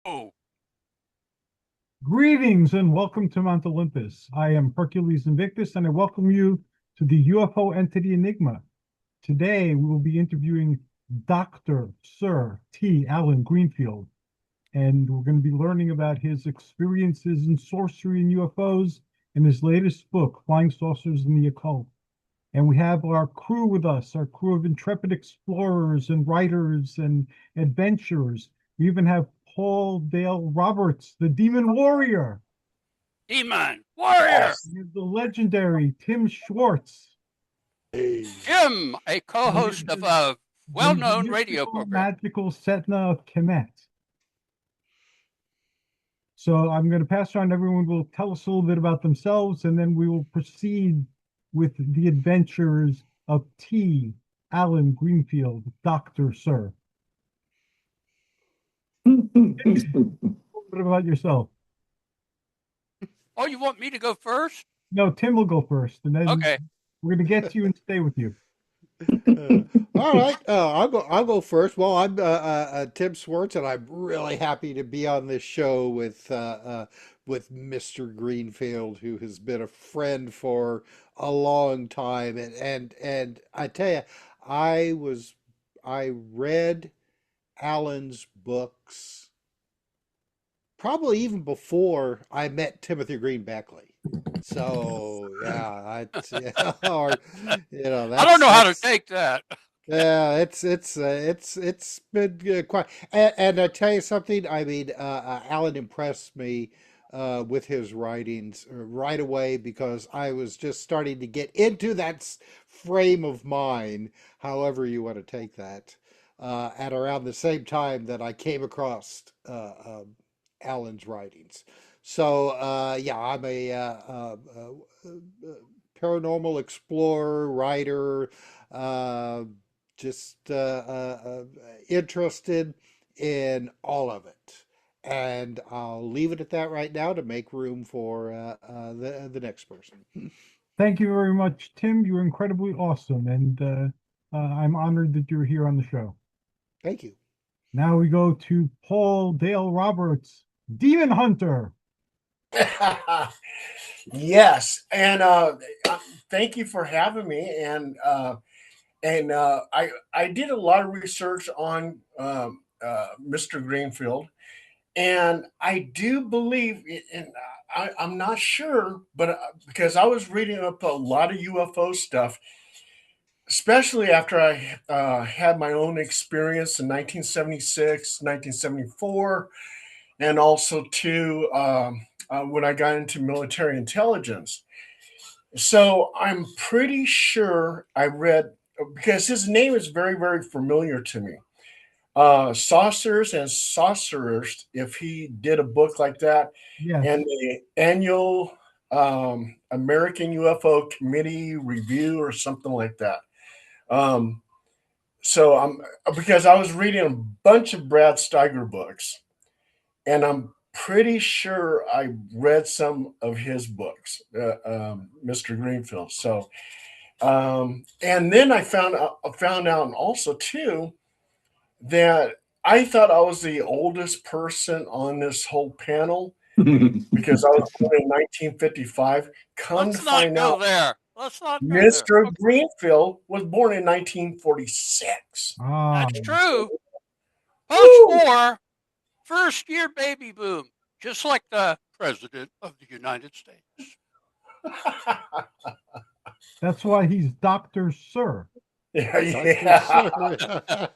Oh, Greetings and welcome to Mount Olympus. I am Hercules Invictus and I welcome you to the UFO entity Enigma. Today we will be interviewing Dr. Sir T. Allen Greenfield, and we're going to be learning about his experiences in sorcery and UFOs in his latest book, Flying Saucers and the Occult. And we have our crew with us, our crew of intrepid explorers and writers and adventurers. We even have Paul Dale Roberts, the Demon Warrior. Demon Warrior We have the legendary Tim Swartz. Hey. Tim, a And we co-host have of a the well-known radio mystical, program. magical Setna of Khemet. So I'm going to pass around. Everyone will tell us a little bit about themselves, and then we will proceed with the adventures of T. Allen Greenfield, Dr. Sir. A little bit about yourself. Oh, you want me to go first? No, Tim will go first, and then Okay. we're going to get to you and stay with you. All right, I'll go first. Well, I'm Tim Swartz, and I'm really happy to be on this show with Mr. Greenfield, who has been a friend for a long time. And I tell you, I read Alan's books probably even before I met Timothy Green Beckley. So yeah, or I don't know how to that's take that. yeah, it's been quite. And I tell you something. I mean, Alan impressed me with his writings right away because I was just starting to get into that frame of mind, however you want to take that, at around the same time that I came across Alan's writings. So yeah, I'm a paranormal explorer, writer. Uh, just interested in all of it. And I'll leave it at that right now to make room for the next person. Thank you very much, Tim. You're incredibly awesome, and I'm honored that you're here on the show. Thank you. Now we go to Paul Dale Roberts, Demon Hunter. Yes, and thank you for having me. I did a lot of research on Mr. Greenfield, and I do believe, and I'm not sure, but because I was reading up a lot of UFO stuff, especially after I had my own experience in 1976, 1974, and also too when I got into military intelligence. So I'm pretty sure I read because his name is very, very familiar to me. Saucers and Sorcerers, if he did a book like that, Yes. and the annual American UFO Committee review or something like that. Um, so I'm because I was reading a bunch of Brad Steiger books, and I'm pretty sure I read some of his books, Mr. Greenfield. So, and then I found out also too that I thought I was the oldest person on this whole panel because I was born in 1955. Come to Let's not find go out, there. Let's not go there. Mr. Greenfield was born in 1946. Ah, That's true. Woo! Post-war, first-year baby boom, just like the President of the United States. that's why he's Dr. Sir. Yeah, Dr. yeah. Sir.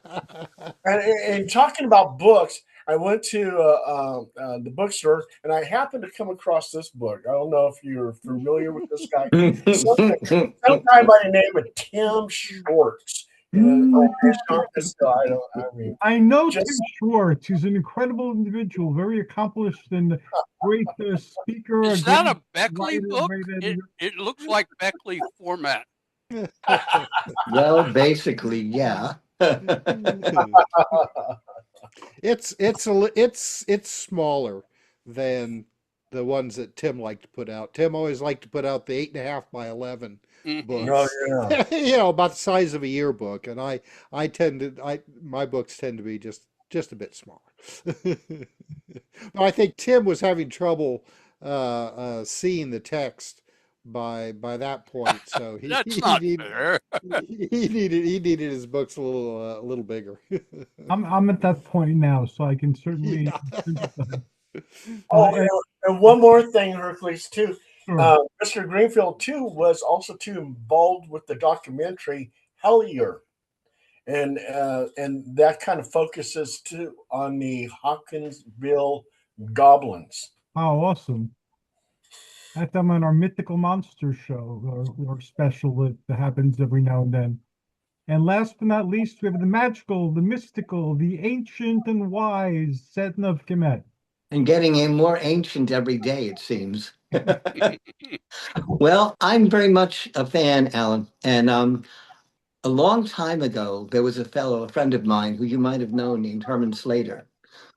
And talking about books, I went to the bookstore and I happened to come across this book. I don't know if you're familiar with this guy. Some, some guy by the name of Tim Schwartz. And I don't. I mean, I know Tim just Schwartz. He's an incredible individual, very accomplished and great speaker, a Is great that a Beckley writer, book? great It editor. it looks like Beckley format. Well, basically, yeah. It's smaller than the ones that Tim liked to put out. Tim always liked to put out the 8.5 by 11 Hmm. no, books, yeah. about the size of a yearbook. And I my books tend to be just just a bit smaller. But I think Tim was having trouble seeing the text by that point, so he That's he not needed fair. he needed his books a little bigger. I'm at that point now, so I can certainly Yeah. sympathize. Oh, And and one more thing, Hercules, too. sure. Mr. Greenfield, too, was also too involved with the documentary Hellier. And that kind of focuses too on the Hawkinsville goblins. Oh, awesome. That's them on our mythical monster show or special that happens every now and then. And last but not least, we have the magical, the mystical, the ancient and wise Setna of Khemet. And getting more ancient every day, it seems. Well, I'm very much a fan, Alan. And a long time ago, there was a friend of mine who you might have known named Herman Slater,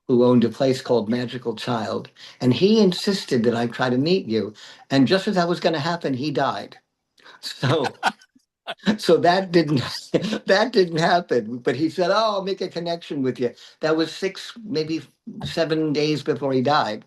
who owned a place called Magical Child. And he insisted that I try to meet you. And just as that was going to happen, he died. So so that didn't happen. But he said, "Oh, I'll make a connection with you." That was 6, maybe 7 days before he died.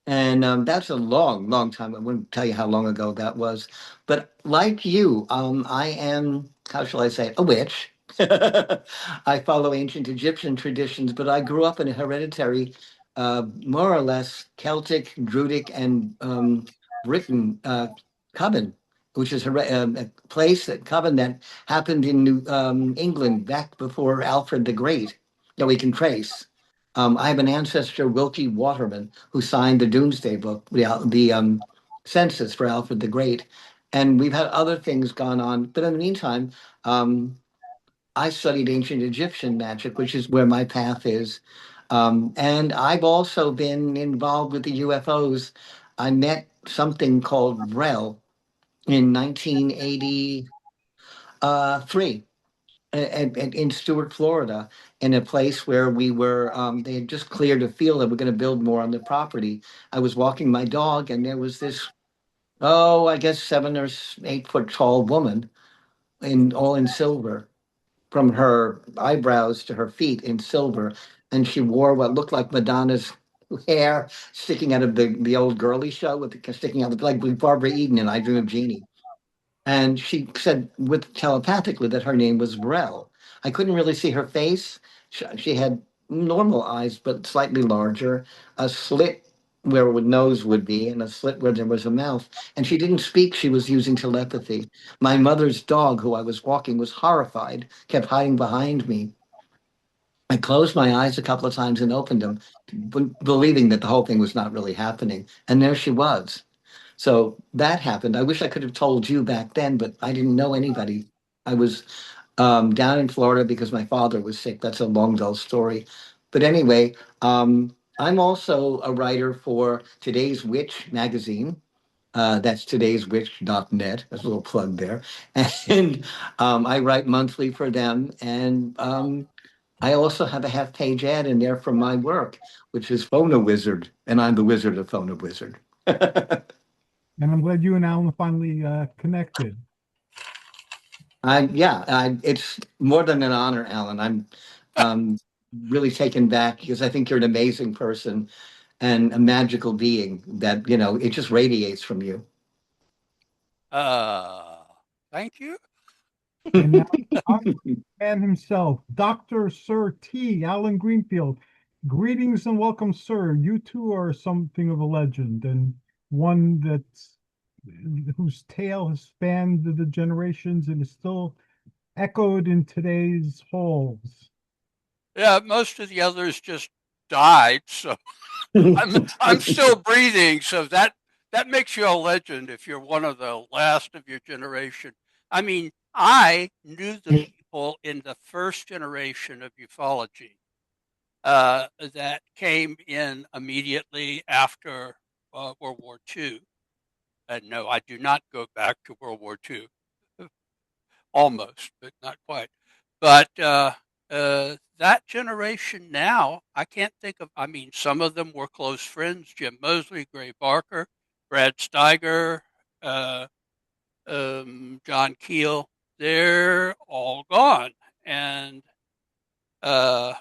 And that's a long, long time. I wouldn't tell you how long ago that was. But like you, I am, how shall I say it, a witch. I follow ancient Egyptian traditions, but I grew up in a hereditary, more or less Celtic, Druidic, and Britain coven, which is a place that coven that happened in England back before Alfred the Great that we can trace. I have an ancestor, Wilkie Waterman, who signed the Doomsday Book, the census for Alfred the Great. And we've had other things gone on. But in the meantime, um, I studied ancient Egyptian magic, which is where my path is. And I've also been involved with the UFOs. I met something called REL in 1983 in Stewart, Florida, in a place where we were, they had just cleared a field and we're going to build more on the property. I was walking my dog and there was this, oh, I guess 7 or 8 foot tall woman all in silver, from her eyebrows to her feet in silver. And she wore what looked like Madonna's hair sticking out of the old girly show with sticking out like with Barbara Eden in I Dream of Jeannie. And she said with telepathically that her name was Brel. I couldn't really see her face. She had normal eyes, but slightly larger, a slit where a nose would be, and a slit where there was a mouth. And she didn't speak. She was using telepathy. My mother's dog, who I was walking, was horrified, kept hiding behind me. I closed my eyes a couple of times and opened them, believing that the whole thing was not really happening. And there she was. So that happened. I wish I could have told you back then, but I didn't know anybody. I was down in Florida because my father was sick. That's a long, dull story. But anyway, I'm also a writer for Today's Witch magazine. That's today'switch.net. That's a little plug there. And I write monthly for them. And I also have a half page ad in there from my work, which is Phone a Wizard. And I'm the wizard of Phone a Wizard. And I'm glad you and Alan finally connected. It's more than an honor, Alan. I'm um, really taken back because I think you're an amazing person and a magical being that, it just radiates from you. Thank you. And now our man himself, Dr. Sir T. Alan Greenfield. Greetings and welcome, sir. You too are something of a legend and one that's whose tale has spanned the generations and is still echoed in today's halls. Yeah, most of the others just died, so I'm still breathing. So that makes you a legend if you're one of the last of your generation. I mean, I knew the people in the first generation of ufology that came in immediately after World War II. And no, I do not go back to World War II. Almost, but not quite. But that generation now, I can't think of. I mean, some of them were close friends: Jim Mosley, Gray Barker, Brad Steiger, uh, John Keel. They're all gone, and uh,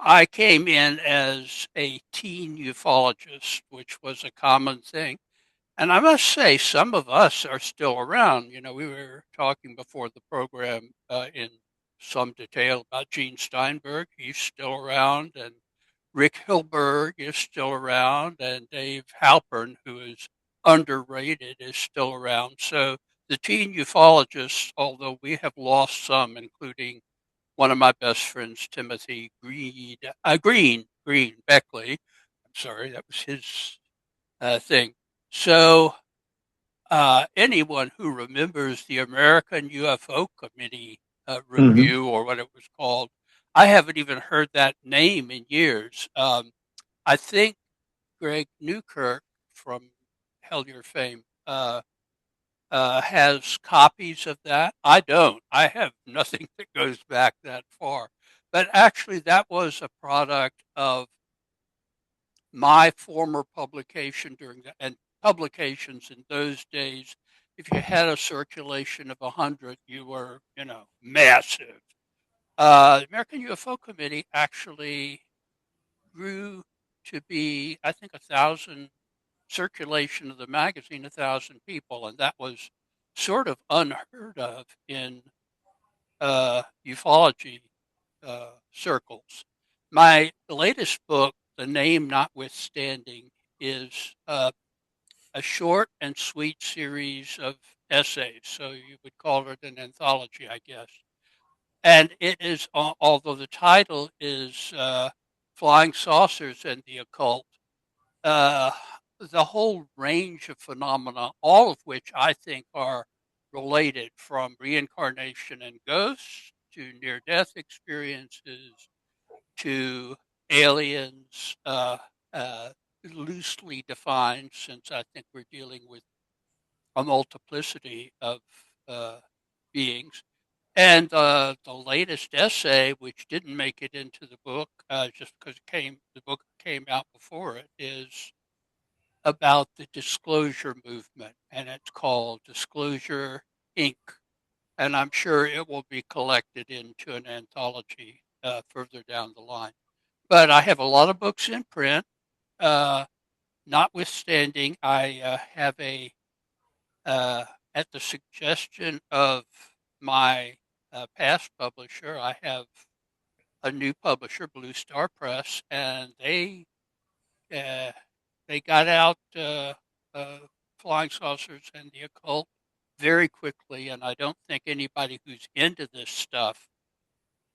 I came in as a teen ufologist, which was a common thing. And I must say, some of us are still around. You know, we were talking before the program in some detail about Gene Steinberg. He's still around, and Rick Hilberg is still around, and Dave Halpern, who is underrated, is still around. So the teen ufologists, although we have lost some, including one of my best friends, Timothy Green Beckley. I'm sorry, that was his thing. So anyone who remembers the American UFO Committee Mhm. review or what it was called, I haven't even heard that name in years. I think Greg Newkirk from Hellier fame has copies of that. I don't. I have nothing that goes back that far. But actually, that was a product of my former publication during the and publications in those days. If you had a circulation of 100, you were, massive. The American UFO Committee actually grew to be, I think, 1,000 circulation of the magazine, 1,000 people, and that was sort of unheard of in ufology circles. My latest book, the name notwithstanding, is a short and sweet series of essays. So you would call it an anthology, I guess. And it is, although the title is Flying Saucers and the Occult, uh, the whole range of phenomena, all of which I think are related, from reincarnation and ghosts to near death experiences to aliens, loosely defined, since I think we're dealing with a multiplicity of uh, beings. And the latest essay, which didn't make it into the book, just because the book came out before it, is about the disclosure movement, and it's called Disclosure Inc. And I'm sure it will be collected into an anthology further down the line. But I have a lot of books in print. Uh, Notwithstanding, I have uh, at the suggestion of my past publisher, I have a new publisher, Blue Star Press, and uh, they got out uh, Flying Saucers and the Occult very quickly, and I don't think anybody who's into this stuff,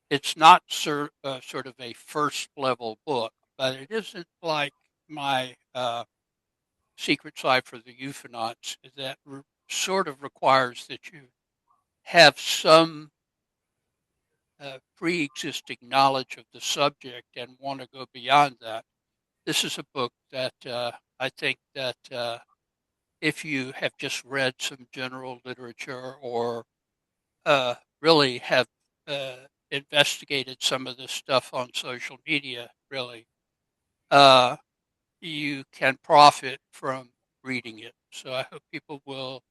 it's not sort of a first level book, but it isn't like my Secret Cipher, the Euphonauts, that sort of requires that you have some pre-existing knowledge of the subject and want to go beyond that. This is a book that I think that if you have just read some general literature or really have uh, investigated some of this stuff on social media, really, uh, you can profit from reading it. So I hope people will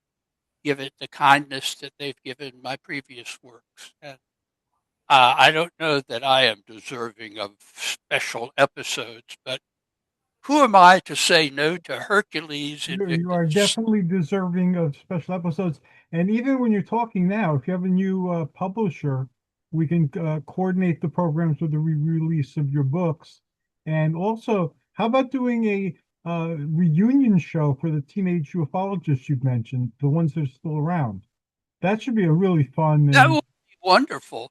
give it the kindness that they've given my previous works. And I don't know that I am deserving of special episodes, but who am I to say no to Hercules You are Invictus? definitely deserving of special episodes. And even when you're talking now, if you have a new publisher, we can coordinate the programs with the re-release of your books. And also, how about doing a reunion show for the teenage ufologists you've mentioned, the ones that are still around? That should be a really fun That and would be wonderful.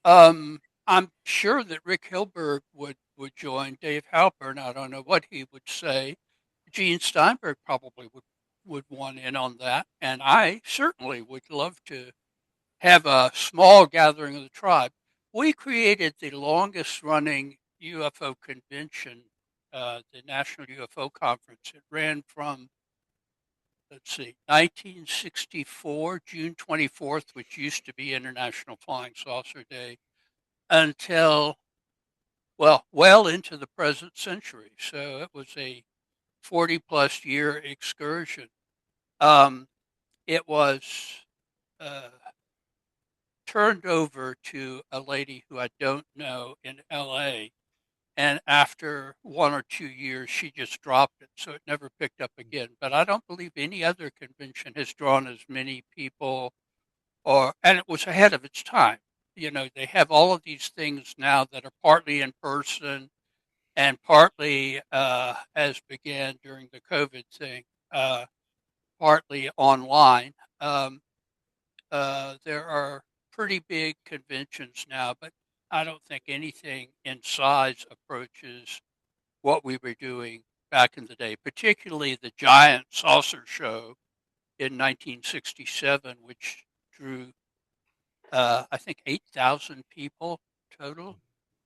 I'm sure that Rick Hilberg would join Dave Halpern. I don't know what he would say. Gene Steinberg probably would want in on that, and I certainly would love to have a small gathering of the tribe. We created the longest running UFO convention, the National UFO Conference. It ran from, let's see, 1964, June 24th, which used to be International Flying Saucer Day, until, well into the present century. So it was a 40 plus year excursion. Um, it was uh, turned over to a lady who I don't know in LA. And after 1 or 2 years, she just dropped it, so it never picked up again. But I don't believe any other convention has drawn as many people, and it was ahead of its time. They have all of these things now that are partly in person and partly, as began during the COVID thing, partly online. There are pretty big conventions now, but I don't think anything in size approaches what we were doing back in the day, particularly the giant saucer show in 1967, which drew, I think, 8,000 people total.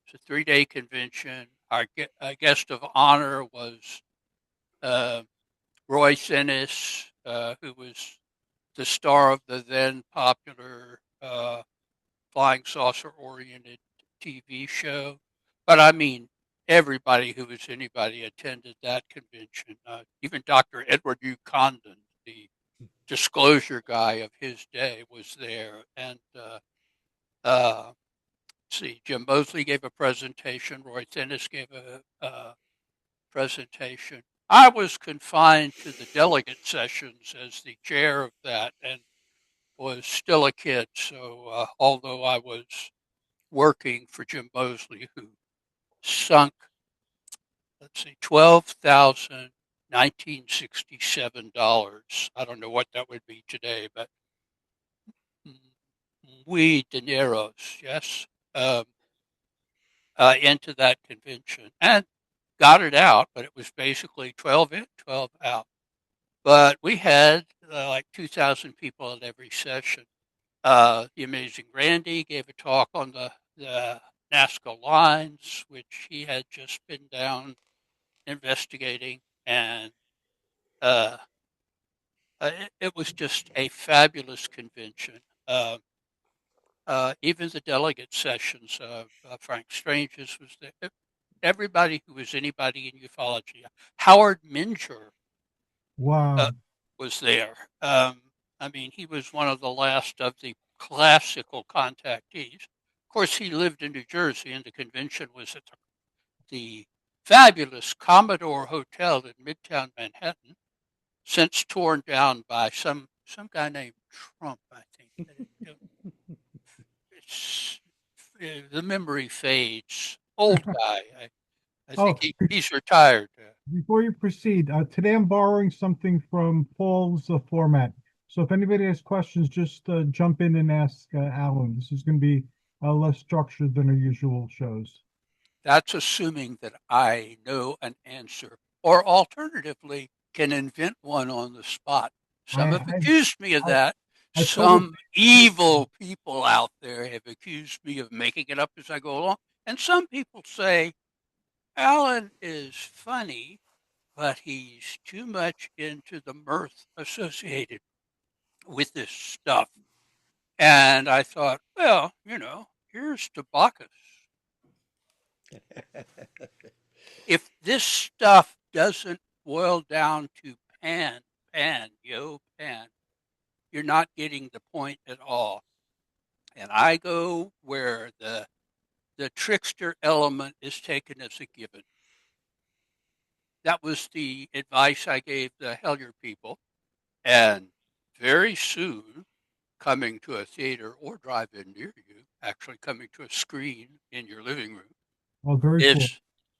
It's a 3-day convention. Our guest of honor was Roy Sinnis, who was the star of the then popular flying saucer oriented TV show. But I mean, everybody who was anybody attended that convention. Even Dr. Edward U. Condon, the disclosure guy of his day, was there. And see, Jim Moseley gave a presentation. Roy Thinnis gave a presentation. I was confined to the delegate sessions as the chair of that, and was still a kid. So although I was working for Jim Moseley, who sunk, let's see, $12,1967. I don't know what that would be today, but we dineros, yes, into that convention and got it out, but it was basically 12 in, 12 out. But we had like 2,000 people at every session. The amazing Randy gave a talk on the Nazca lines, which he had just been down investigating, and it was just a fabulous convention. Even the delegate sessions, Frank Stranges was there. Everybody who was anybody in ufology. Howard Minger Wow. was there. I mean, he was one of the last of the classical contactees. Of course, he lived in New Jersey, and the convention was at the fabulous Commodore Hotel in Midtown Manhattan, since torn down by some guy named Trump, I think. The memory fades. Old guy. I Oh, think he's retired. before you proceed, today I'm borrowing something from Paul's format. So if anybody has questions, just jump in and ask Alan. This is going to be less structured than our usual shows. That's assuming that I know an answer, or alternatively, can invent one on the spot. Some have accused me of that. Some evil people out there have accused me of making it up as I go along. And some people say, Alan is funny, but he's too much into the mirth associated with this stuff. And I thought, well, here's to Bacchus. If this stuff doesn't boil down to pan, you're not getting the point at all. And I go where the trickster element is taken as a given. That was the advice I gave the Hellier people. And very soon, coming to a theater or drive-in near you, actually coming to a screen in your living room, is cool.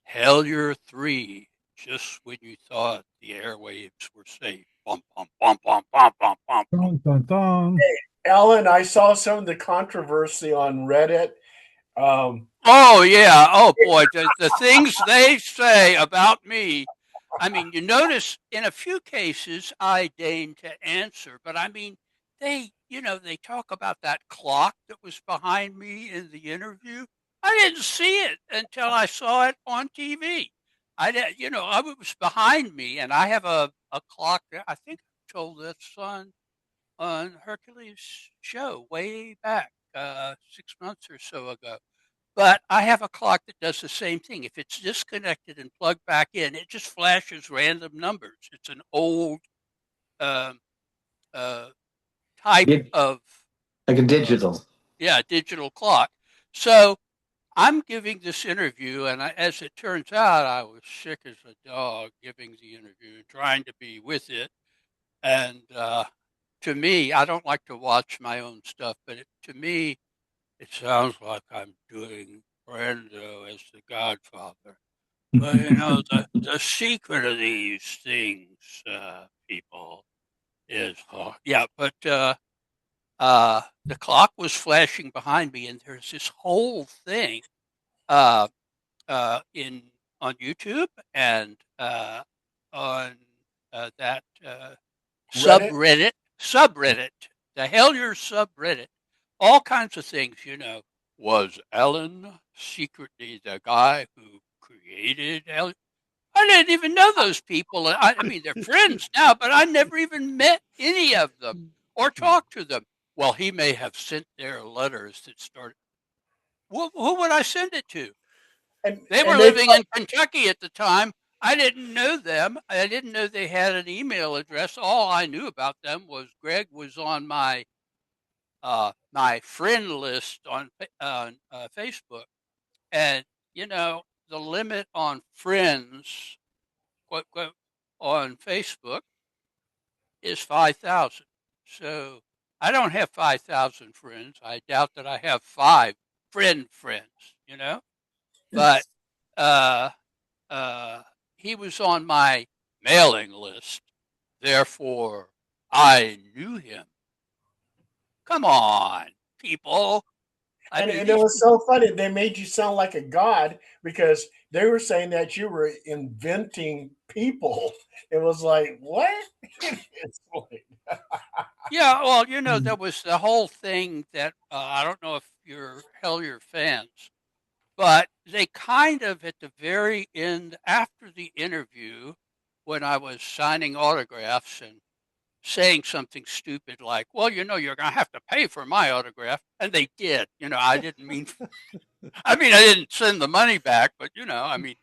Hellier 3, just when you thought the airwaves were safe. Bum, bum, bum, bum, bum, bum, bum. Dun, dun, dun. Hey, Alan, I saw some of the controversy on Reddit. Oh, yeah. Oh, boy. The things they say about me. I mean, you notice in a few cases I deign to answer, but I mean, they talk about that clock that was behind me in the interview. I didn't see it until I saw it on TV. It was behind me, and I have a clock that I think I told this on Hercules show way back 6 months or so ago. But I have a clock that does the same thing. If it's disconnected and plugged back in, it just flashes random numbers. It's an old type of like a digital. Digital clock. So I'm giving this interview, and as it turns out, I was sick as a dog giving the interview and trying to be with it. And to me, I don't like to watch my own stuff, but to me, it sounds like I'm doing Brando as the Godfather. But the secret of these things, people, is yeah. But the clock was flashing behind me, and there's this whole thing uh, in on YouTube and on that Reddit. subreddit, the Hellier subreddit, all kinds of things. Was Ellen secretly the guy who created Hellier? I didn't even know those people. I mean, they're friends now, but I never even met any of them or talked to them. Well, he may have sent their letters that started. Who would I send it to? They were And they living in Kentucky at the time. I didn't know them. I didn't know they had an email address. All I knew about them was Greg was on my my friend list on Facebook, and the limit on friends, quote, quote, on Facebook is 5,000. So I don't have 5,000 friends. I doubt that I have five friends. But uh, he was on my mailing list. Therefore, I knew him. Come on, people. I mean, and it these was so funny. They made you sound like a god because they were saying that you were inventing people. It was like, what? It's like, Yeah, well, there was the whole thing that I don't know if you're Hellier fans, but they kind of at the very end, after the interview, when I was signing autographs and saying something stupid like, well, you're going to have to pay for my autograph. And they did. I didn't mean, I mean, I didn't send the money back, but, I mean,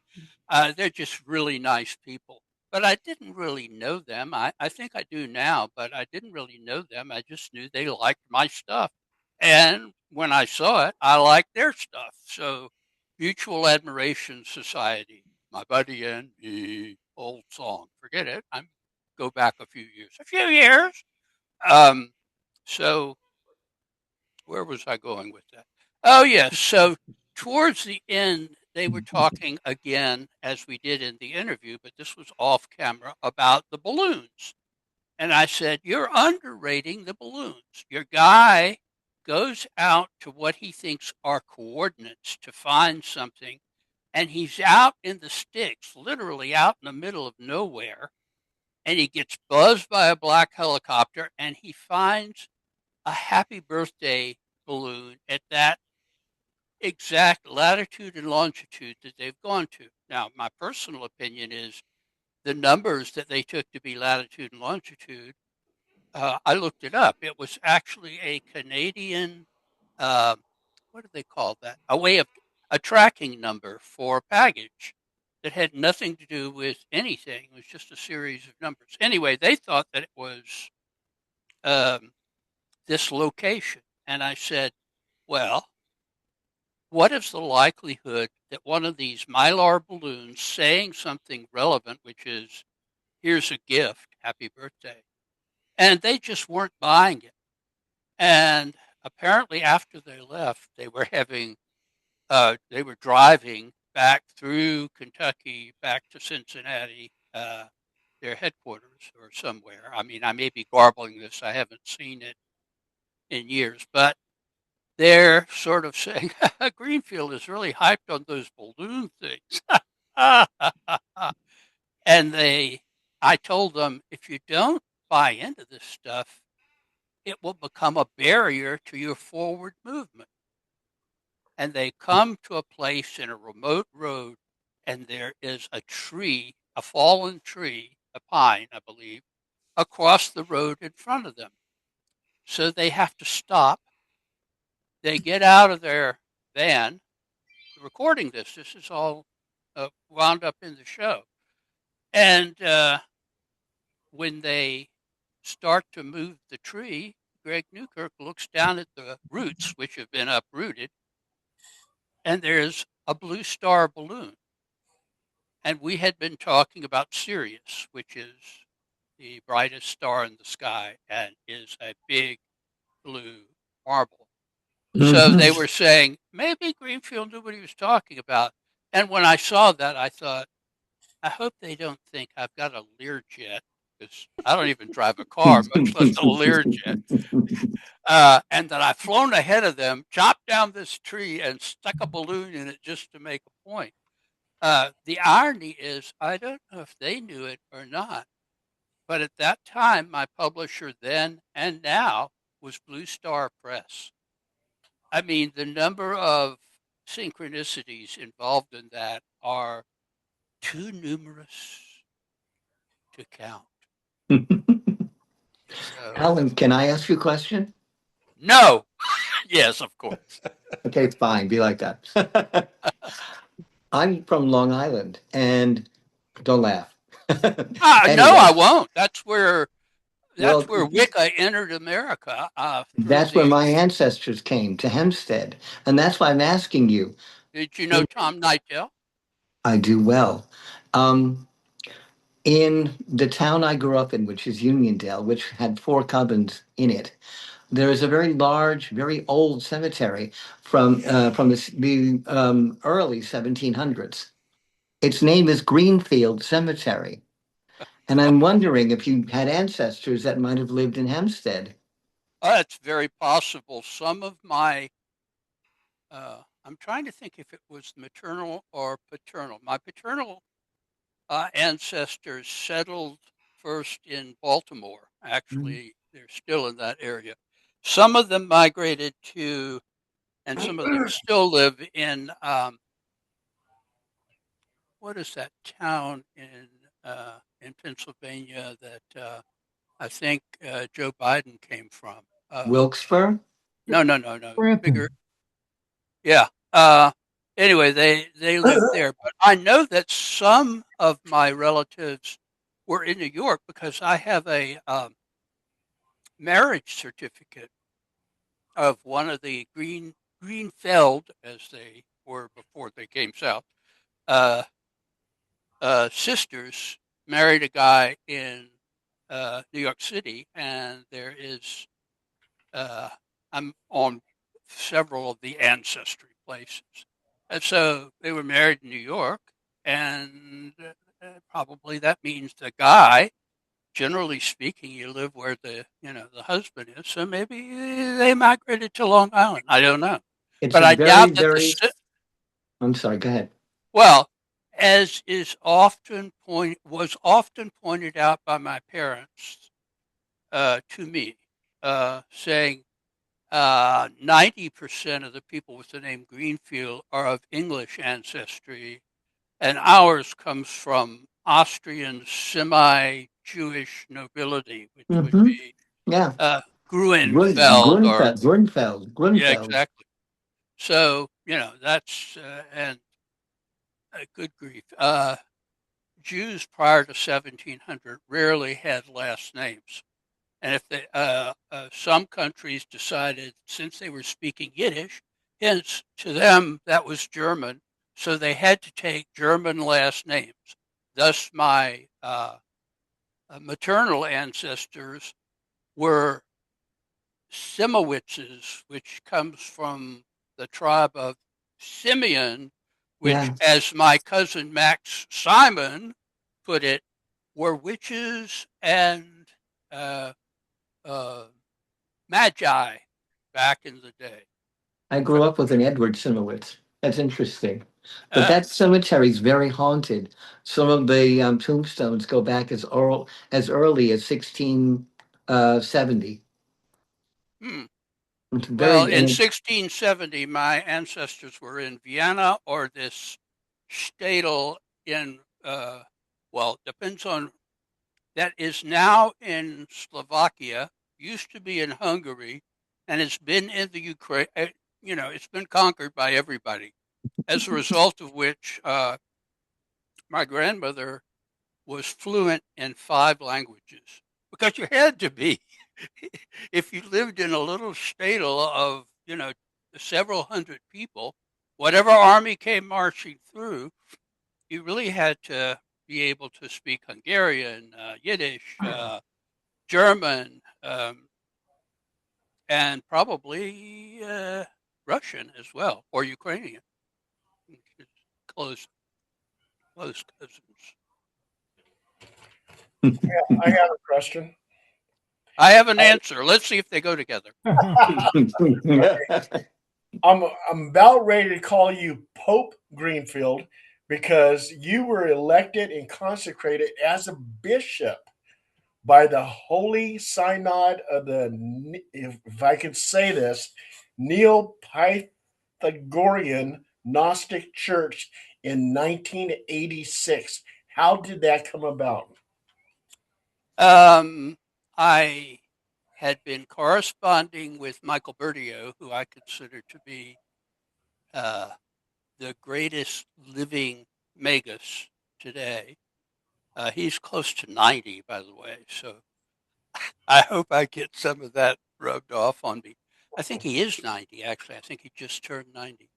they're just really nice people. But I didn't really know them. I think I do now, but I didn't really know them. I just knew they liked my stuff. And when I saw it, I liked their stuff. So, Mutual Admiration Society, my buddy and me, old song. Forget it. I'm go back a few years. A few years. Um, so where was I going with that? Oh, yes. So towards the end, they were talking again, as we did in the interview, but this was off camera, about the balloons. And I said, you're underrating the balloons. Your guy goes out to what he thinks are coordinates to find something, and he's out in the sticks, literally out in the middle of nowhere, and he gets buzzed by a black helicopter, and he finds a happy birthday balloon at that exact latitude and longitude that they've gone to. Now, my personal opinion is the numbers that they took to be latitude and longitude, I looked it up. It was actually a Canadian, uh, what do they call that? A tracking number for baggage that had nothing to do with anything. It was just a series of numbers. Anyway, they thought that it was um, this location. And I said, well, what is the likelihood that one of these Mylar balloons saying something relevant, which is, here's a gift, happy birthday, and they just weren't buying it. And apparently, after they left, they were driving back through Kentucky, back to Cincinnati, their headquarters or somewhere. I mean, I may be garbling this. I haven't seen it in years, but they're sort of saying Greenfield is really hyped on those balloon things. and I told them, if you don't buy into this stuff, it will become a barrier to your forward movement. And they come to a place in a remote road, and there is a tree, a fallen tree, a pine, I believe, across the road in front of them. So they have to stop. They get out of their van, recording this. This is all wound up in the show. And when they start to move the tree, Greg Newkirk looks down at the roots, which have been uprooted, and there's a blue star balloon. And we had been talking about Sirius, which is the brightest star in the sky and is a big blue marble. So they were saying, maybe Greenfield knew what he was talking about. And when I saw that, I thought, I hope they don't think I've got a Learjet, because I don't even drive a car, much less a Learjet. And that I've flown ahead of them, chopped down this tree, and stuck a balloon in it just to make a point. The irony is, I don't know if they knew it or not, but at that time, my publisher then and now was Blue Star Press. I mean, the number of synchronicities involved in that are too numerous to count. So, Alan, can I ask you a question? no. Yes, of course. Okay, fine. Be like that. I'm from Long Island, and don't laugh. No, I Anyway, won't. That's where well, Wicca entered America through that's where the. my ancestors came to Hempstead, and that's why I'm asking you. Did you know Tom Nightel? I do well. Um, in the town I grew up in, which is Uniondale, which had 4 covens in it, there is a very large, very old cemetery from the early 1700s. Its name is Greenfield Cemetery, and I'm wondering if you had ancestors that might have lived in Hempstead. It's very possible. Some of my, I'm trying to think if it was maternal or paternal. My paternal ancestors settled first in Baltimore. Actually, they're still in that area. Some of them migrated to, and some of them still live in, what is that town in Pennsylvania that I think Joe Biden came from? Wilkesboro? No. Grantham. Bigger. Yeah. Anyway, they lived there, but I know that some of my relatives were in New York because I have a marriage certificate of one of the Greenfield, as they were before they came south, uh, sisters married a guy in New York City, and there is I'm on several of the ancestry places. And so they were married in New York, and probably that means the guy, generally speaking, you live where the husband is. So maybe they migrated to Long Island. I don't know, It's but a I very, doubt that very. I'm sorry. Go ahead. well, as is was often pointed out by my parents to me, saying 90% of the people with the name Greenfield are of English ancestry, and ours comes from Austrian semi-Jewish nobility, which would Mm-hmm. be Yeah. Grunfeld or yeah, Grunfeld. exactly. So that's and good grief. Jews prior to 1700 rarely had last names. And if some countries decided, since they were speaking Yiddish, hence to them that was German, so they had to take German last names. Thus, my maternal ancestors were Simowitzes, which comes from the tribe of Simeon, which, Yeah. as my cousin Max Simon put it, were witches and uh, uh, magi back in the day. I grew up with an Edward Simowitz. That's interesting. But Uh, that cemetery is very haunted. Some of the tombstones go back as early as 1670. hmm. It's Well, very, in and 1670, my ancestors were in Vienna or this shtetl in, depends on, that is now in Slovakia, used to be in Hungary, and it's been in the Ukraine. It's been conquered by everybody. As a result of which, my grandmother was fluent in 5 languages because you had to be. If you lived in a little shtetl of several hundred people, whatever army came marching through, you really had to be able to speak Hungarian, Yiddish, German, and probably Russian as well, or Ukrainian. Close, close cousins. I have a question. I have an answer. Let's see if they go together. I'm about ready to call you Pope Greenfield because you were elected and consecrated as a bishop by the Holy Synod of the, if I could say this, Neo-Pythagorean Gnostic Church in 1986. How did that come about? I had been corresponding with Michael Bertio, who I consider to be the greatest living magus today. He's close to 90, by the way, so I hope I get some of that rubbed off on me. I think he is 90, actually. I think he just turned 90.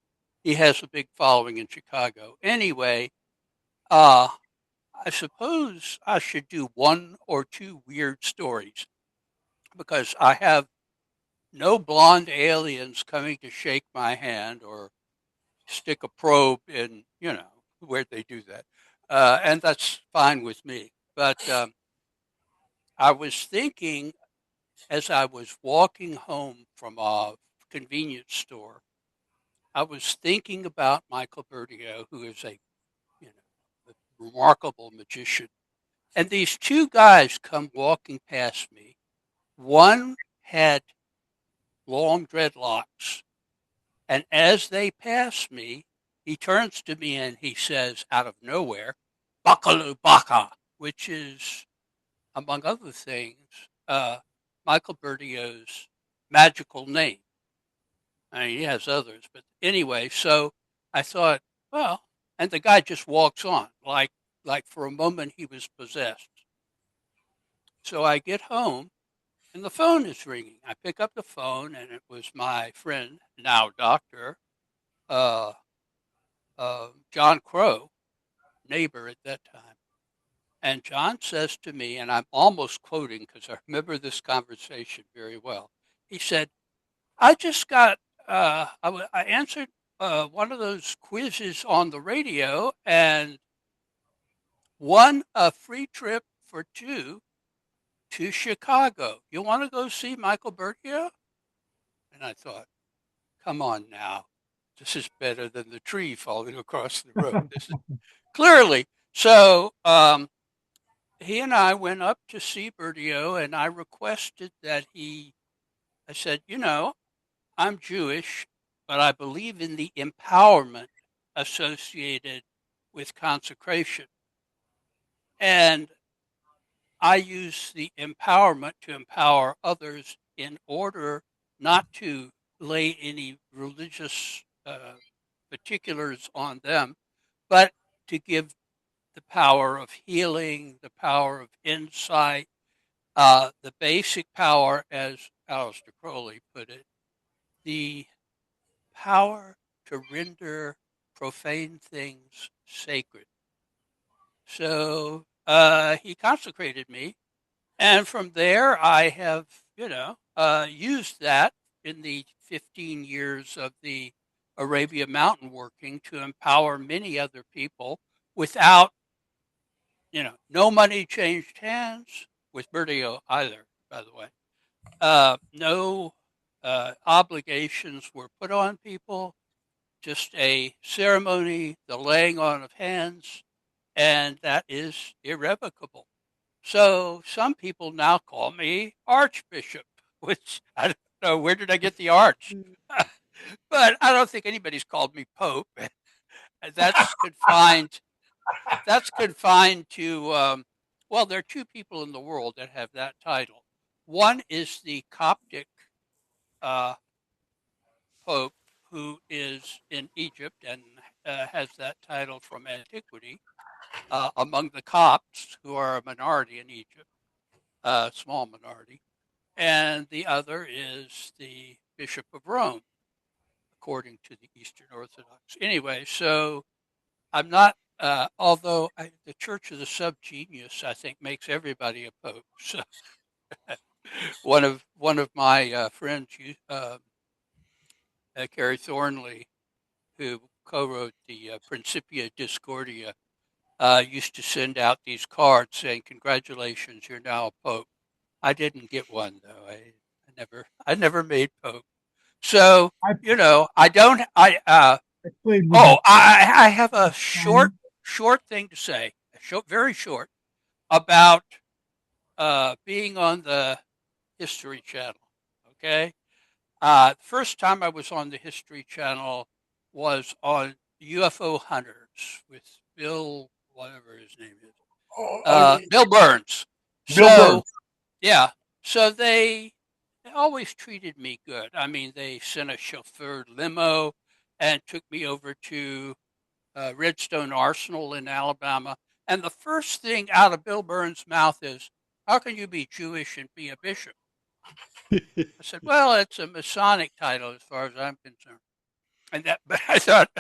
He has a big following in Chicago. Anyway, I suppose I should do one or two weird stories because I have no blonde aliens coming to shake my hand or stick a probe in, where they do that. And that's fine with me. But I was thinking as I was walking home from a convenience store, I was thinking about Michael Bertio, who is a remarkable magician. And these two guys come walking past me. One had long dreadlocks. And as they pass me, he turns to me and he says, out of nowhere, Bakalu Baka, which is, among other things, Michael Bertio's magical name. I mean, he has others, but anyway, so I thought, well, and the guy just walks on, like for a moment he was possessed. So I get home and the phone is ringing. I pick up the phone and it was my friend, now doctor, uh, John Crow, neighbor at that time. And John says to me, and I'm almost quoting because I remember this conversation very well. He said, I just got, I answered one of those quizzes on the radio and won a free trip for two to Chicago. You want to go see Michael Bertio? And I thought, come on now. This is better than the tree falling across the road. This is clearly. So he and I went up to see Bertio, and I requested that I said, I'm Jewish, but I believe in the empowerment associated with consecration. And I use the empowerment to empower others in order not to lay any religious particulars on them, but to give the power of healing, the power of insight, the basic power, as Aleister Crowley put it, the power to render profane things sacred. So he consecrated me. And from there, I have, used that in the 15 years of the Arabia Mountain working to empower many other people without, no money changed hands with Bertio either, by the way. No obligations were put on people, just a ceremony, the laying on of hands, and that is irrevocable. So some people now call me Archbishop, which I don't know, where did I get the arch? But I don't think anybody's called me Pope. That's confined. That's confined to. Well, there are two people in the world that have that title. One is the Coptic uh, Pope, who is in Egypt and has that title from antiquity, among the Copts, who are a minority in Egypt, a small minority. And the other is the Bishop of Rome, according to the Eastern Orthodox. Anyway, so I'm not, although the Church of the Subgenius, I think, makes everybody a pope. So one of my friends, Carrie Thornley, who co-wrote the Principia Discordia, used to send out these cards saying, "Congratulations, you're now a pope." I didn't get one though. I never made pope. So I, I don't. I played with Oh, that I have a time. short thing to say. Very short about being on the History Channel. Okay. First time I was on the History Channel was on UFO Hunters with Bill, whatever his name is, Oh, Bill Burns. Bill So Burns. yeah, so they always treated me good. I mean, they sent a chauffeured limo and took me over to Redstone Arsenal in Alabama. And the first thing out of Bill Burns' mouth is, "How can you be Jewish and be a bishop?" I said, "Well, it's a Masonic title as far as I'm concerned." And but I thought,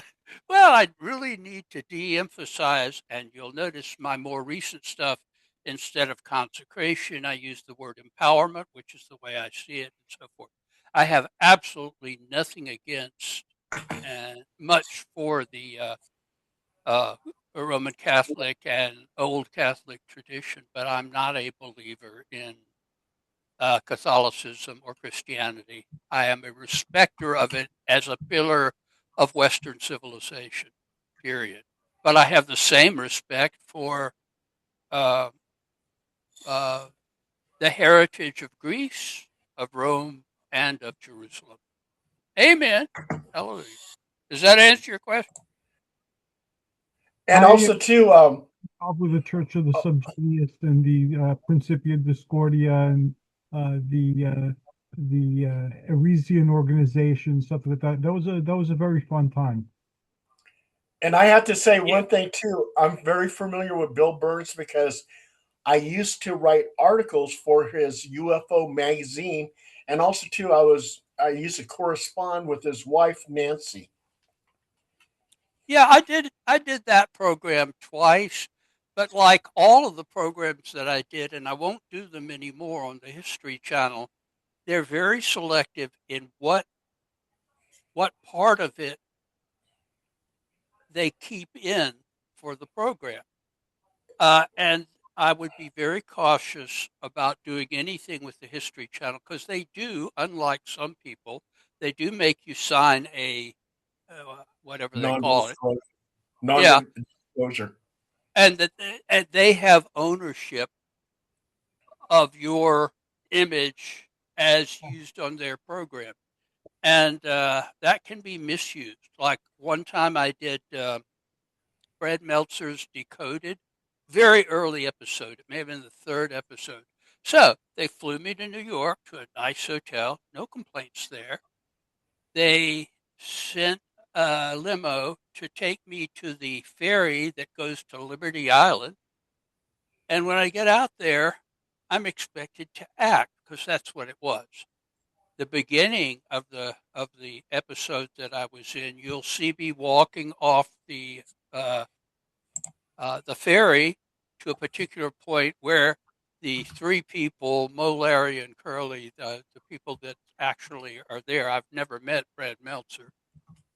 well, I really need to de-emphasize, and you'll notice my more recent stuff, instead of consecration, I use the word empowerment, which is the way I see it, and so forth. I have absolutely nothing against and much for the uh, Roman Catholic and Old Catholic tradition, but I'm not a believer in Catholicism or Christianity. I am a respecter of it as a pillar of Western civilization, period. But I have the same respect for uh, uh, the heritage of Greece, of Rome, and of Jerusalem. Amen. Hallelujah. Does that answer your question? And I also too, involved with the Church of the Subgenius and the Principia Discordia and the Aresian organization, stuff like that. That was a very fun time. and I have to say Yeah. one thing too. I'm very familiar with Bill Burns because I used to write articles for his UFO magazine, and also too, I used to correspond with his wife Nancy. Yeah, I did that program twice, but like all of the programs that I did, and I won't do them anymore on the History Channel, they're very selective in what part of it they keep in for the program. And I would be very cautious about doing anything with the History Channel because they do, unlike some people, they do make you sign a whatever they call it. Non-disclosure. Yeah, Non-disclosure. and that and they have ownership of your image as used on their program, and that can be misused. Like one time, I did Fred Meltzer's Decoded, very early episode. It may have been the third episode. So they flew me to New York to a nice hotel, no complaints there. They sent a limo to take me to the ferry that goes to Liberty Island. And when I get out there, I'm expected to act because that's what it was. The beginning of the episode that I was in, you'll see me walking off the ferry to a particular point where the three people, Mo, Larry, and Curly, the people that actually are there. I've never met Brad Meltzer,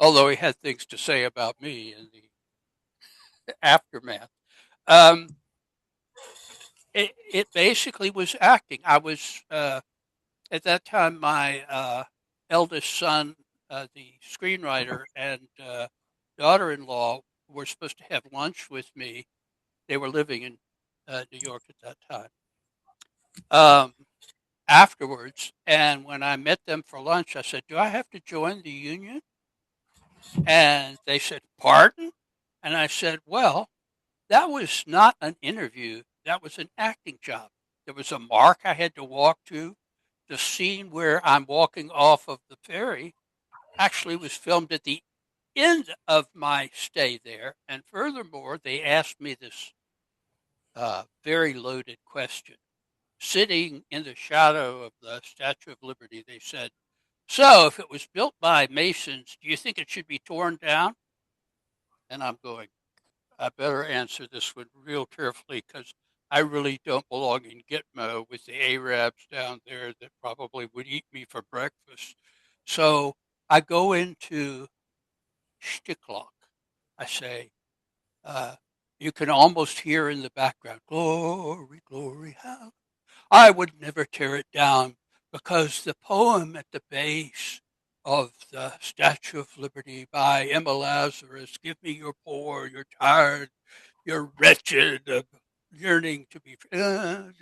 although he had things to say about me in the aftermath. Um, it basically was acting. I was at that time my eldest son, the screenwriter, and daughter-in-law were supposed to have lunch with me. They were living in New York at that time. Afterwards, and when I met them for lunch, I said, "Do I have to join the union?" And they said, "Pardon?" And I said, "Well, that was not an interview. That was an acting job. There was a mark I had to walk to. The scene where I'm walking off of the ferry actually was filmed at the end of my stay there. And furthermore, they asked me this very loaded question. Sitting in the shadow of the Statue of Liberty, they said, So if it was built by Masons, do you think it should be torn down? And I'm going, I better answer this one real carefully because I really don't belong in Gitmo with the Arabs down there that probably would eat me for breakfast. So I go into Shticklock. I say, you can almost hear in the background, glory, glory, how. I would never tear it down because the poem at the base of the Statue of Liberty by Emma Lazarus, give me your poor, you're tired, you're wretched, yearning to be. And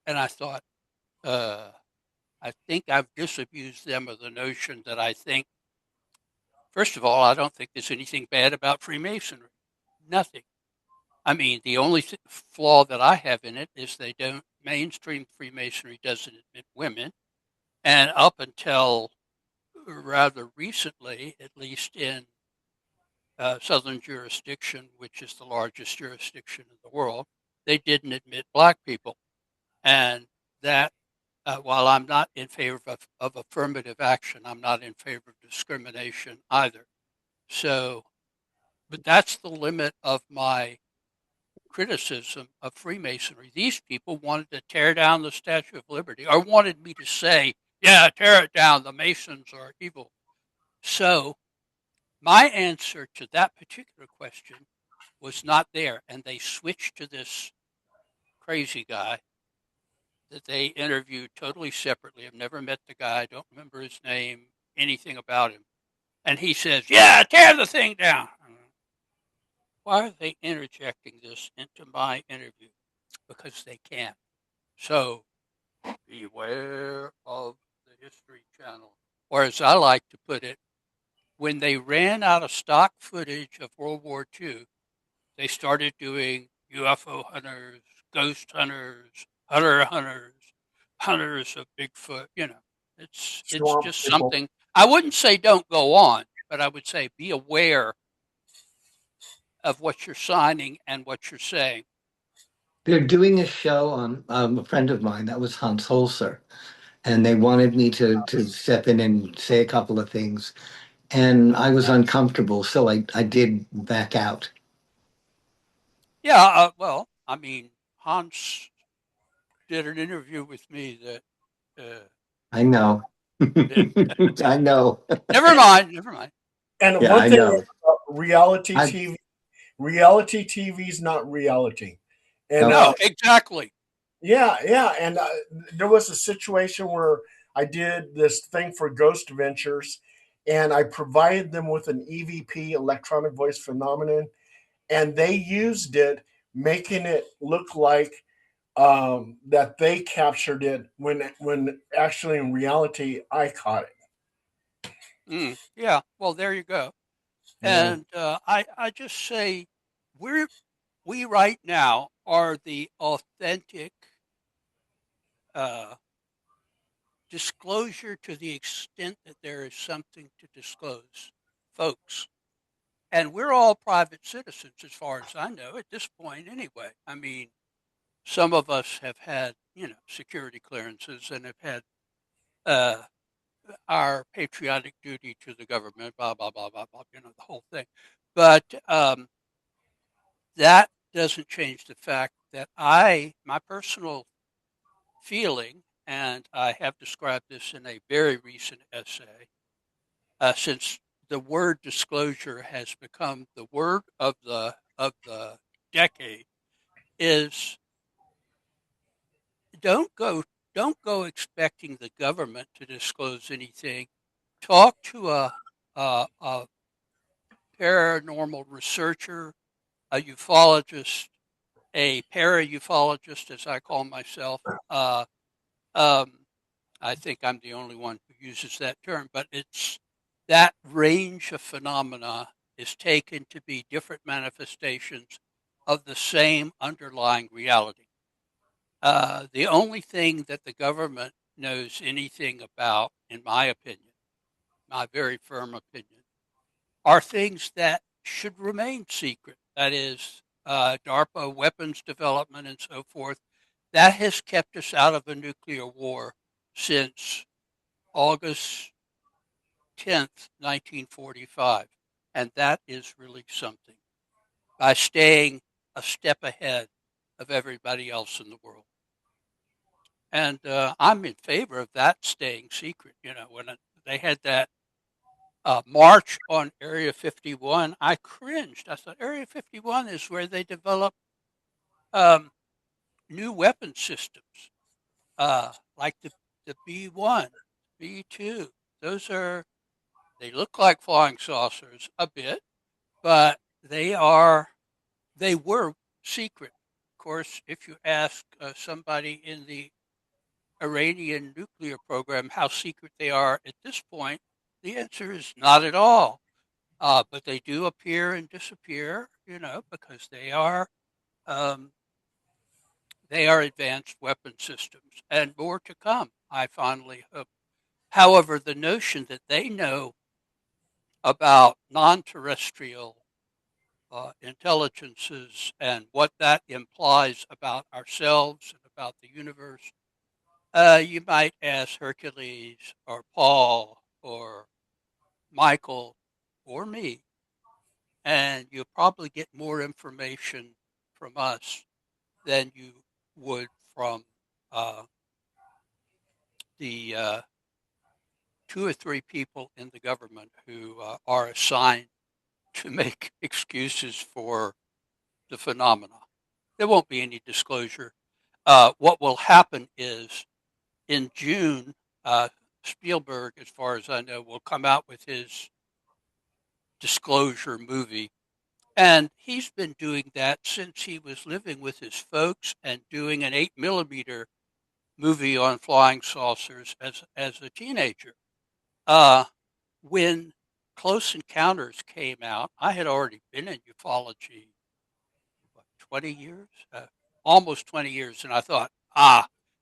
I thought, uh, I think I've disabused them of the notion that I think, first of all, I don't think there's anything bad about Freemasonry. Nothing. I mean, the only flaw that I have in it is they don't, mainstream Freemasonry doesn't admit women. And up until rather recently, at least in Southern jurisdiction, which is the largest jurisdiction in the world, they didn't admit black people. And that, while I'm not in favor of affirmative action, I'm not in favor of discrimination either. So, but that's the limit of my criticism of Freemasonry. These people wanted to tear down the Statue of Liberty, or wanted me to say, yeah, tear it down, the Masons are evil. So my answer to that particular question was not there, and they switched to this crazy guy that they interviewed totally separately. I've never met the guy, don't remember his name, anything about him. And he says, yeah, tear the thing down. Why are they interjecting this into my interview? Because they can. So beware of the History Channel. Or as I like to put it, when they ran out of stock footage of World War II, they started doing UFO hunters, ghost hunters, hunters, hunters of Bigfoot. You know, it's Swamp just people. something. I wouldn't say don't go on, but I would say be aware of what you're signing and what you're saying. They're doing a show on a friend of mine that was Hans Holzer, and they wanted me to step in and say a couple of things, and I was uncomfortable, so I did back out. Yeah, well, I mean, Hans did an interview with me that. I know. I know. Never mind. Never mind. And Yeah, one I thing know. about I reality TV is not reality. And no. No, exactly. yeah, and there was a situation where I did this thing for Ghost Ventures, and I provided them with an EVP, electronic voice phenomenon, and they used it, making it look like that they captured it when actually in reality I caught Yeah. Well, there you go. it. Yeah. And I just say we right now are the authentic uh, disclosure to the extent that there is something to disclose, folks. And we're all private citizens, as far as I know, at this point, anyway. I mean, some of us have had, security clearances and have had uh, our patriotic duty to the government, blah, blah, blah, blah, blah, the whole thing. But that doesn't change the fact that my personal feeling, and I have described this in a very recent essay, since the word disclosure has become the word of the decade, is don't go don't go expecting the government to disclose anything. Talk to a paranormal researcher, a ufologist, a para-ufologist, as I call myself. Um, I think I'm the only one who uses that term, but it's that range of phenomena is taken to be different manifestations of the same underlying reality. The only thing that the government knows anything about, in my opinion, my very firm opinion, are things that should remain secret. That is, DARPA weapons development and so forth. That has kept us out of a nuclear war since August 10th, 1945. And that is really something, by staying a step ahead of everybody else in the world. And I'm in favor of that staying secret. When they had that march on Area 51, I cringed. I thought Area 51 is where they develop um, new weapon systems, like the B-1, B-2. They look like flying saucers a bit, but they were secret. Of course, if you ask somebody in the Iranian nuclear program how secret they are at this point, the answer is not at all. But they do appear and disappear, because um, they are advanced weapon systems, and more to come, I fondly hope. However, the notion that they know about non-terrestrial intelligences and what that implies about ourselves and about the universe, you might ask Hercules or Paul or Michael or me, and you'll probably get more information from us than you would from the 2 or 3 people in the government who are assigned to make excuses for the phenomena. There won't be any disclosure. What will happen is in June, Spielberg, as far as I know, will come out with his disclosure movie. And he's been doing that since he was living with his folks and doing an 8mm movie on flying saucers as a teenager. When Close Encounters came out, I had already been in ufology, 20 years? Almost 20 years. And I thought,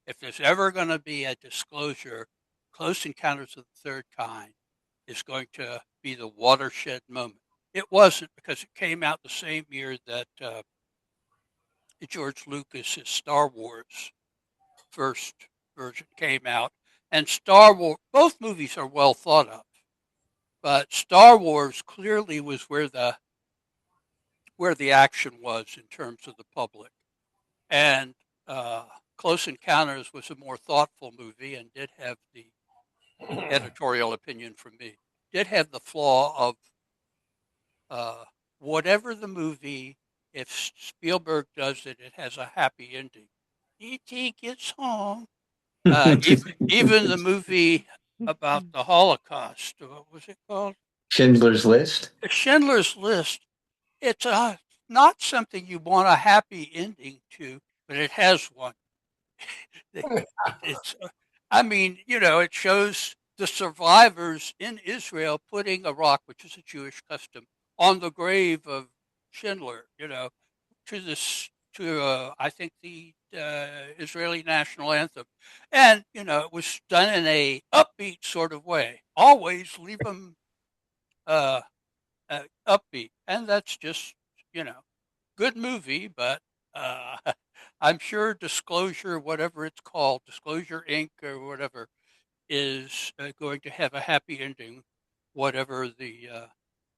if there's ever going to be a disclosure, Close Encounters of the Third Kind is going to be the watershed moment. It wasn't, because it came out the same year that George Lucas's Star Wars first version came out. And Star Wars, both movies are well thought of, but Star Wars clearly was where the action was in terms of the public. And Close Encounters was a more thoughtful movie and did have the editorial opinion from me, did have the flaw of whatever the movie, if Spielberg does it, it has a happy ending. E.T. gets home. Even the movie about the Holocaust, what was it called? Schindler's List. Schindler's List. It's not something you want a happy ending to, but it has one. It's, it shows the survivors in Israel putting a rock, which is a Jewish custom, on the grave of Schindler. I think the Israeli national anthem, and it was done in a upbeat sort of way. Always leave them upbeat, and that's just good movie, but I'm sure Disclosure, whatever it's called, Disclosure Inc. or whatever, is going to have a happy ending. Whatever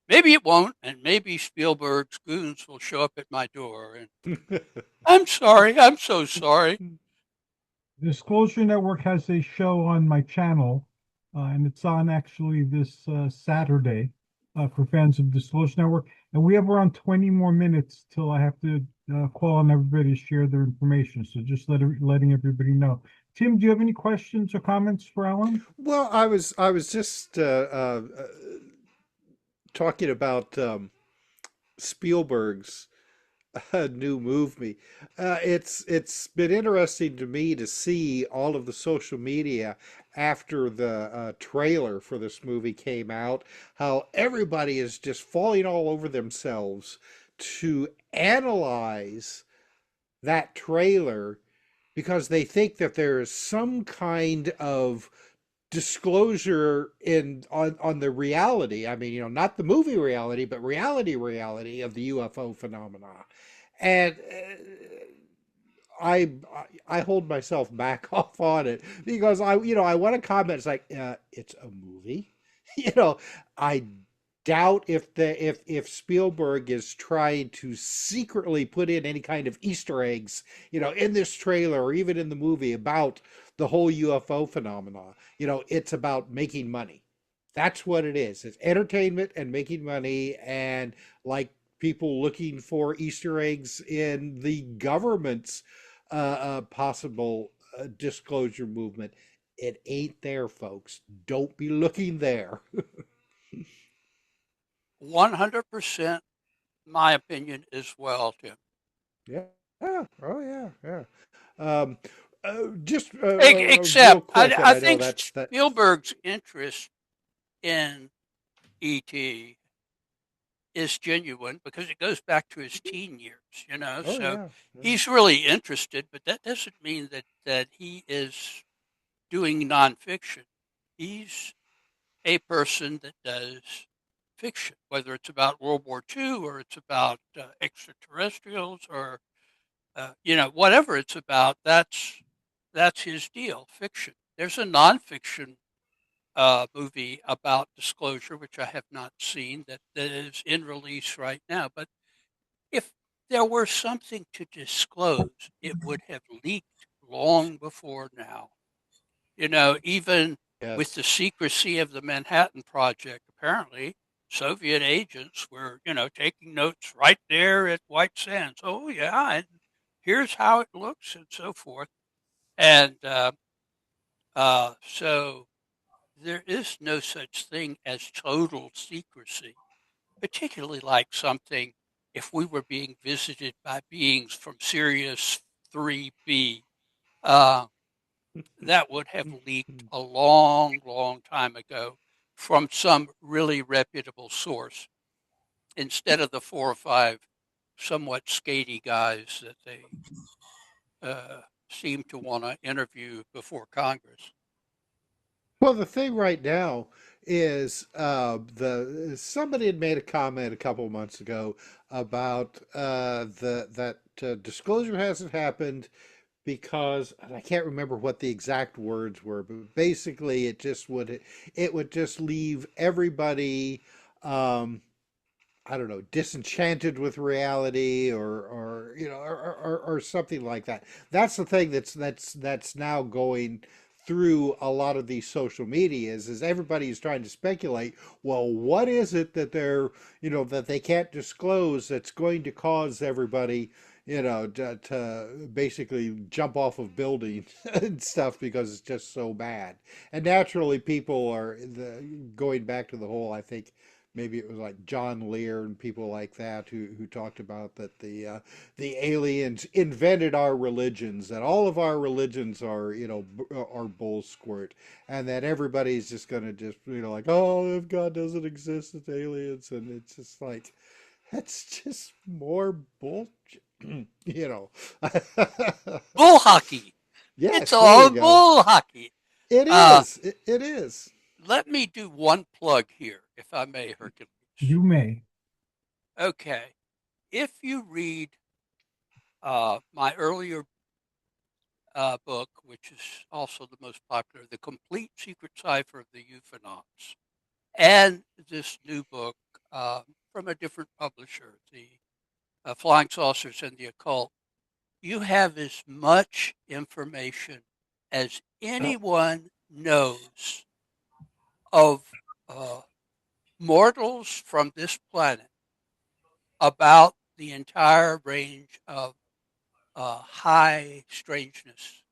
maybe it won't, and maybe Spielberg's goons will show up at my door. And I'm sorry, I'm so sorry. Disclosure Network has a show on my channel, and it's on actually this Saturday for fans of Disclosure Network. And we have around 20 more minutes till I have to call on everybody to share their information. So just letting everybody know. Tim, do you have any questions or comments for Alan? Well, I was just talking about Spielberg's new movie. It's been interesting to me to see all of the social media after the trailer for this movie came out, how everybody is just falling all over themselves to analyze that trailer because they think that there is some kind of disclosure on the reality. I mean, not the movie reality, but reality of the UFO phenomena. And I hold myself back off on it because I want to comment. It's like it's a movie, you know. I doubt if Spielberg is trying to secretly put in any kind of Easter eggs, in this trailer or even in the movie about the whole UFO phenomena. It's about making money. That's what it is. It's entertainment and making money, and like people looking for Easter eggs in the government's possible disclosure movement. It ain't there, folks. Don't be looking there. 100% my opinion as well, Tim. Yeah. Oh, yeah. Yeah. Um, just real Except, quick, and I I know think that. Spielberg's interest in ET is genuine because it goes back to his teen years, Oh, so yeah. Yeah. he's really interested, but that doesn't mean that he is doing nonfiction. He's a person that does fiction, whether it's about World War II or it's about extraterrestrials or whatever it's about. That's his deal, fiction. There's a nonfiction movie about disclosure, which I have not seen, that is in release right now. But if there were something to disclose, it would have leaked long before now. Even with the Yes. secrecy of the Manhattan Project, apparently Soviet agents were, taking notes right there at White Sands. Oh, yeah, and here's how it looks and so forth. And so there is no such thing as total secrecy, particularly like something if we were being visited by beings from Sirius 3B. Uh, that would have leaked a long, long time ago from some really reputable source instead of the 4 or 5 somewhat skady guys that they seem to want to interview before Congress. Well, the thing right now is the somebody had made a comment a couple of months ago about the that disclosure hasn't happened because and I can't remember what the exact words were, but basically it would just leave everybody I don't know, disenchanted with reality or something like that. That's the thing that's now going through a lot of these social medias is everybody's trying to speculate, well, what is it that that they can't disclose that's going to cause everybody, to basically jump off of buildings and stuff because it's just so bad. And naturally people are going back to the whole, I think, maybe it was like John Lear and people like that who talked about that the aliens invented our religions, that all of our religions are are bull squirt, and that everybody's just gonna just like, oh, if God doesn't exist, it's aliens, and it's just like that's just more bullshit, you know. Bull hockey. It's Yes, there you all go. bull hockey. It Uh, is. It is. Let me do one plug here, if I may, Hercules. You may. Okay. If you read my earlier book, which is also the most popular, The Complete Secret Cipher of the Euphonauts, and this new book from a different publisher, the Flying Saucers and the Occult, you have as much information as Oh, anyone knows of uh, mortals from this planet about the entire range of high strangeness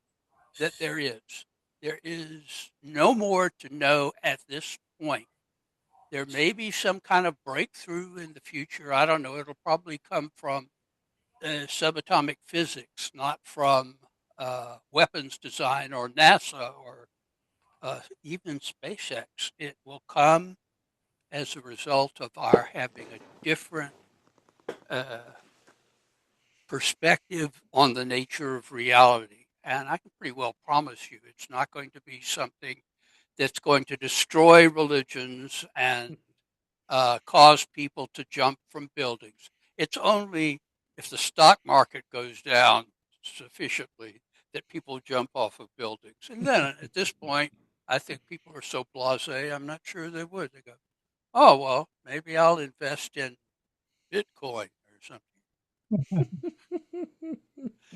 that there is. There is no more to know at this point. There may be some kind of breakthrough in the future. I don't know. It'll probably come from subatomic physics, not from weapons design or NASA or even SpaceX. It will come as a result of our having a different uh, perspective on the nature of reality. And I can pretty well promise you it's not going to be something that's going to destroy religions and cause people to jump from buildings. It's only if the stock market goes down sufficiently that people jump off of buildings. And then at this point, I think people are so blasé, I'm not sure they would. They go, oh, well, maybe I'll invest in Bitcoin or something.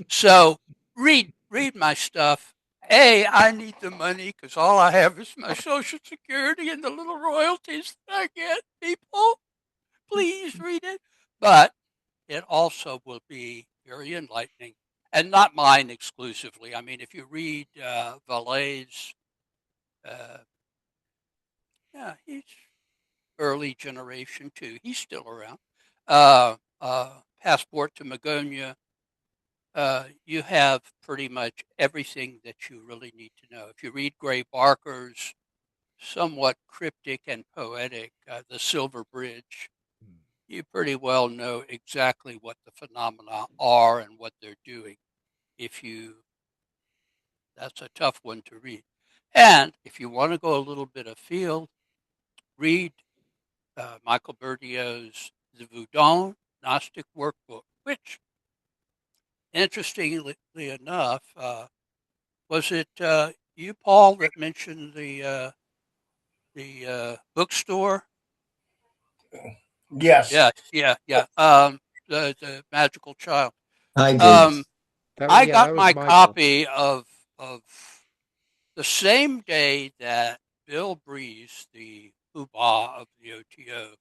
So read my stuff. I need the money because all I have is my Social Security and the little royalties that I get. People, please read it. But it also will be very enlightening, and not mine exclusively. I mean, if you read Valet's, yeah, he's early generation too. He's still around. Passport to Magonia. You have pretty much everything that you really need to know. If you read Gray Barker's somewhat cryptic and poetic The Silver Bridge, you pretty well know exactly what the phenomena are and what they're doing. That's a tough one to read. And if you want to go a little bit afield, read Michael Berdiaux's The Voodoo Gnostic Workbook, which, interestingly enough, was it you, Paul, that mentioned the bookstore? Yes. Yeah. The Magical Child. I did. I That got was my Michael. copy of the same day that Bill Breeze, the Poobah of the OTO,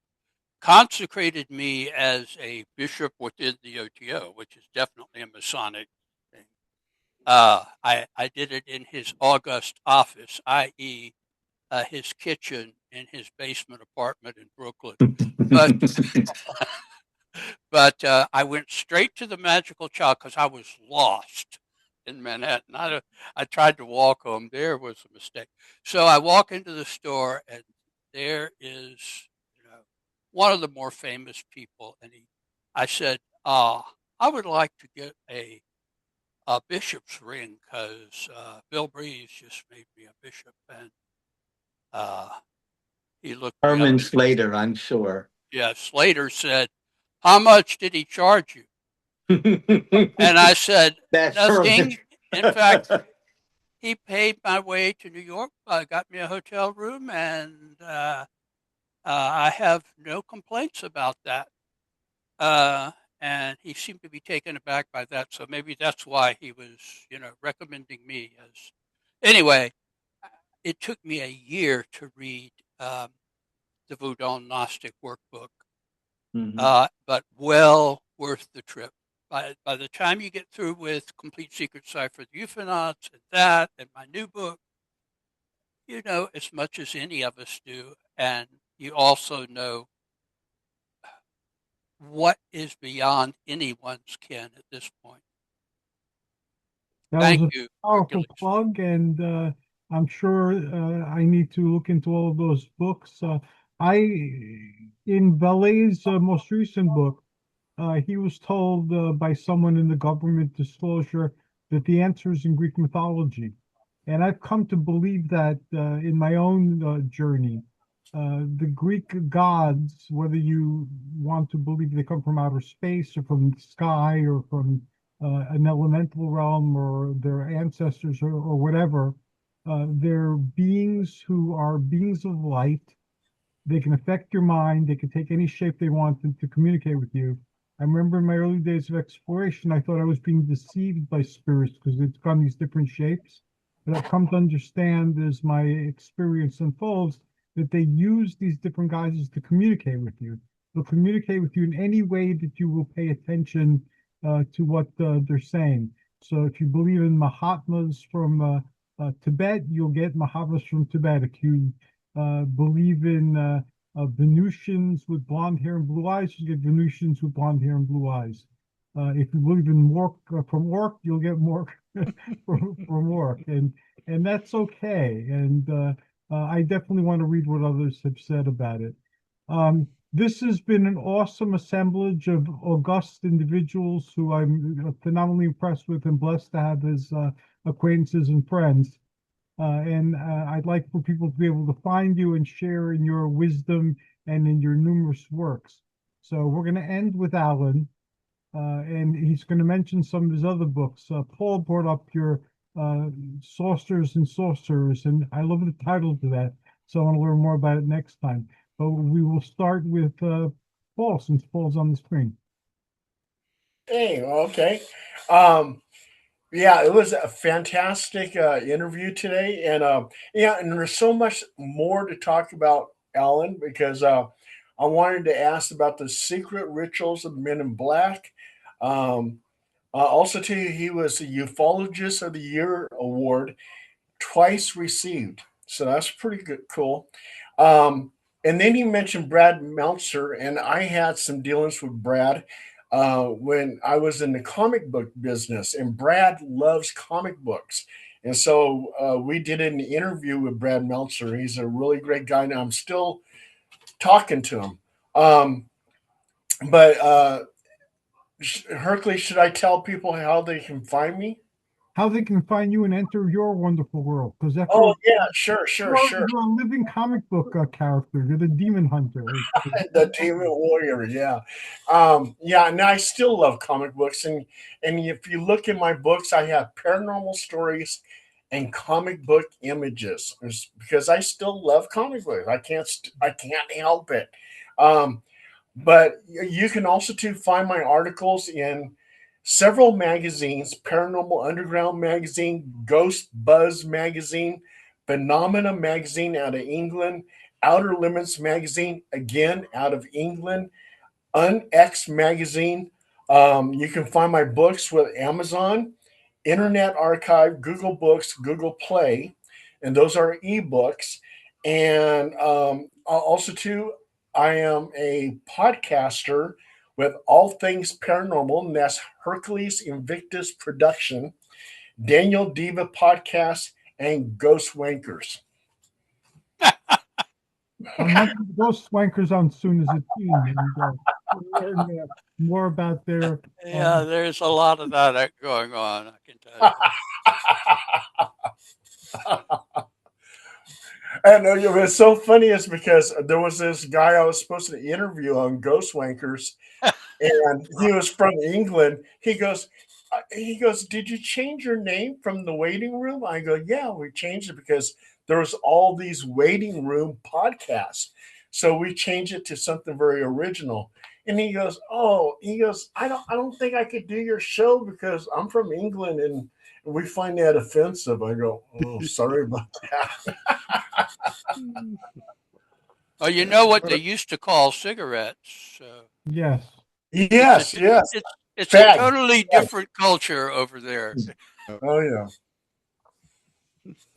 consecrated me as a bishop within the OTO, which is definitely a Masonic thing. I did it in his august office, i.e., his kitchen in his basement apartment in Brooklyn. But I went straight to the Magical Child because I was lost in Manhattan. I tried to walk home. There was a mistake. So I walk into the store, and there is, one of the more famous people. And I said, I would like to get a bishop's ring because Bill Breeze just made me a bishop. And he looked me up. Herman Slater, I'm sure. Yeah, Slater said, how much did he charge you? And I said, That's nothing. Herman. In fact, he paid my way to New York, got me a hotel room, and I have no complaints about that. And he seemed to be taken aback by that, so maybe that's why he was, recommending me as. Anyway, it took me a year to read the Voodoo Gnostic Workbook, but well worth the trip. By the time you get through with Complete Secret Cipher of the Euphonauts and that and my new book, you know as much as any of us do, and you also know what is beyond anyone's ken at this point. That Thank was a you. powerful Hercules. plug, and I'm sure I need to look into all of those books. In Valet's most recent book, he was told by someone in the government disclosure that the answer is in Greek mythology. And I've come to believe that in my own journey. The Greek gods, whether you want to believe they come from outer space or from the sky or from an elemental realm or their ancestors or whatever, they're beings who are beings of light. They can affect your mind. They can take any shape they want to communicate with you. I remember in my early days of exploration, I thought I was being deceived by spirits because they took on these different shapes. But I've come to understand as my experience unfolds that they use these different guises to communicate with you. They'll communicate with you in any way that you will pay attention to what they're saying. So if you believe in Mahatmas from Tibet, you'll get Mahatmas from Tibet. If you believe in Venusians with blonde hair and blue eyes, you get Venusians with blonde hair and blue eyes. If you believe in Mork from Orc, you'll get Mork from Orc, and that's okay. And I definitely want to read what others have said about it. This has been an awesome assemblage of august individuals who I'm phenomenally impressed with and blessed to have as acquaintances and friends. And I'd like for people to be able to find you and share in your wisdom and in your numerous works. So we're going to end with Alan. and he's going to mention some of his other books. Paul brought up your Sorcerers and Sorcerers, and I love the title to that, so I want to learn more about it next time. But we will start with Paul, since Paul's on the screen. Hey, okay. Yeah, it was a fantastic interview today, and yeah, and there's so much more to talk about, Alan, because I wanted to ask about the secret rituals of Men in Black. Um, also, too, he was the Ufologist of the Year award twice received, so that's pretty good, cool. Um, and then he mentioned Brad Meltzer, and I had some dealings with Brad when I was in the comic book business, and Brad loves comic books. And so we did an interview with Brad Meltzer. He's a really great guy, and I'm still talking to him. Um, but Hercules, should I tell people how they can find me? How they can find you and enter your wonderful world, because after Oh all, yeah, sure, sure, sure. you're a living comic book character. You're the demon hunter. The Demon Warrior, yeah, yeah. And I still love comic books, and if you look in my books, I have paranormal stories and comic book images. It's because I still love comic books. I can't help it. Um, but you can also too find my articles in several magazines: Paranormal Underground magazine, Ghost Buzz magazine, Phenomena magazine out of England, Outer Limits magazine again out of England, Unex magazine. You can find my books with Amazon, Internet Archive, Google Books, Google Play, and those are ebooks. And also too, I am a podcaster with All Things Paranormal, and that's Hercules Invictus Production, Daniel Diva Podcast, and Ghost Wankers. I'm not going to go swankers on soon as a teen, and learn more about their. Yeah, there's a lot of that going on, I can tell you. I know you. It's so funny is because there was this guy I was supposed to interview on Ghost Wankers, and he was from England. He goes, did you change your name from the waiting room? I go, yeah, we changed it because there was all these waiting room podcasts, so we changed it to something very original. And he goes, I don't think I could do your show because I'm from England and we find that offensive. I go, oh, sorry about that. Oh, you know what they used to call cigarettes? Yes. It's a Yes, yes, it's a fag. totally different culture over there. Oh yeah.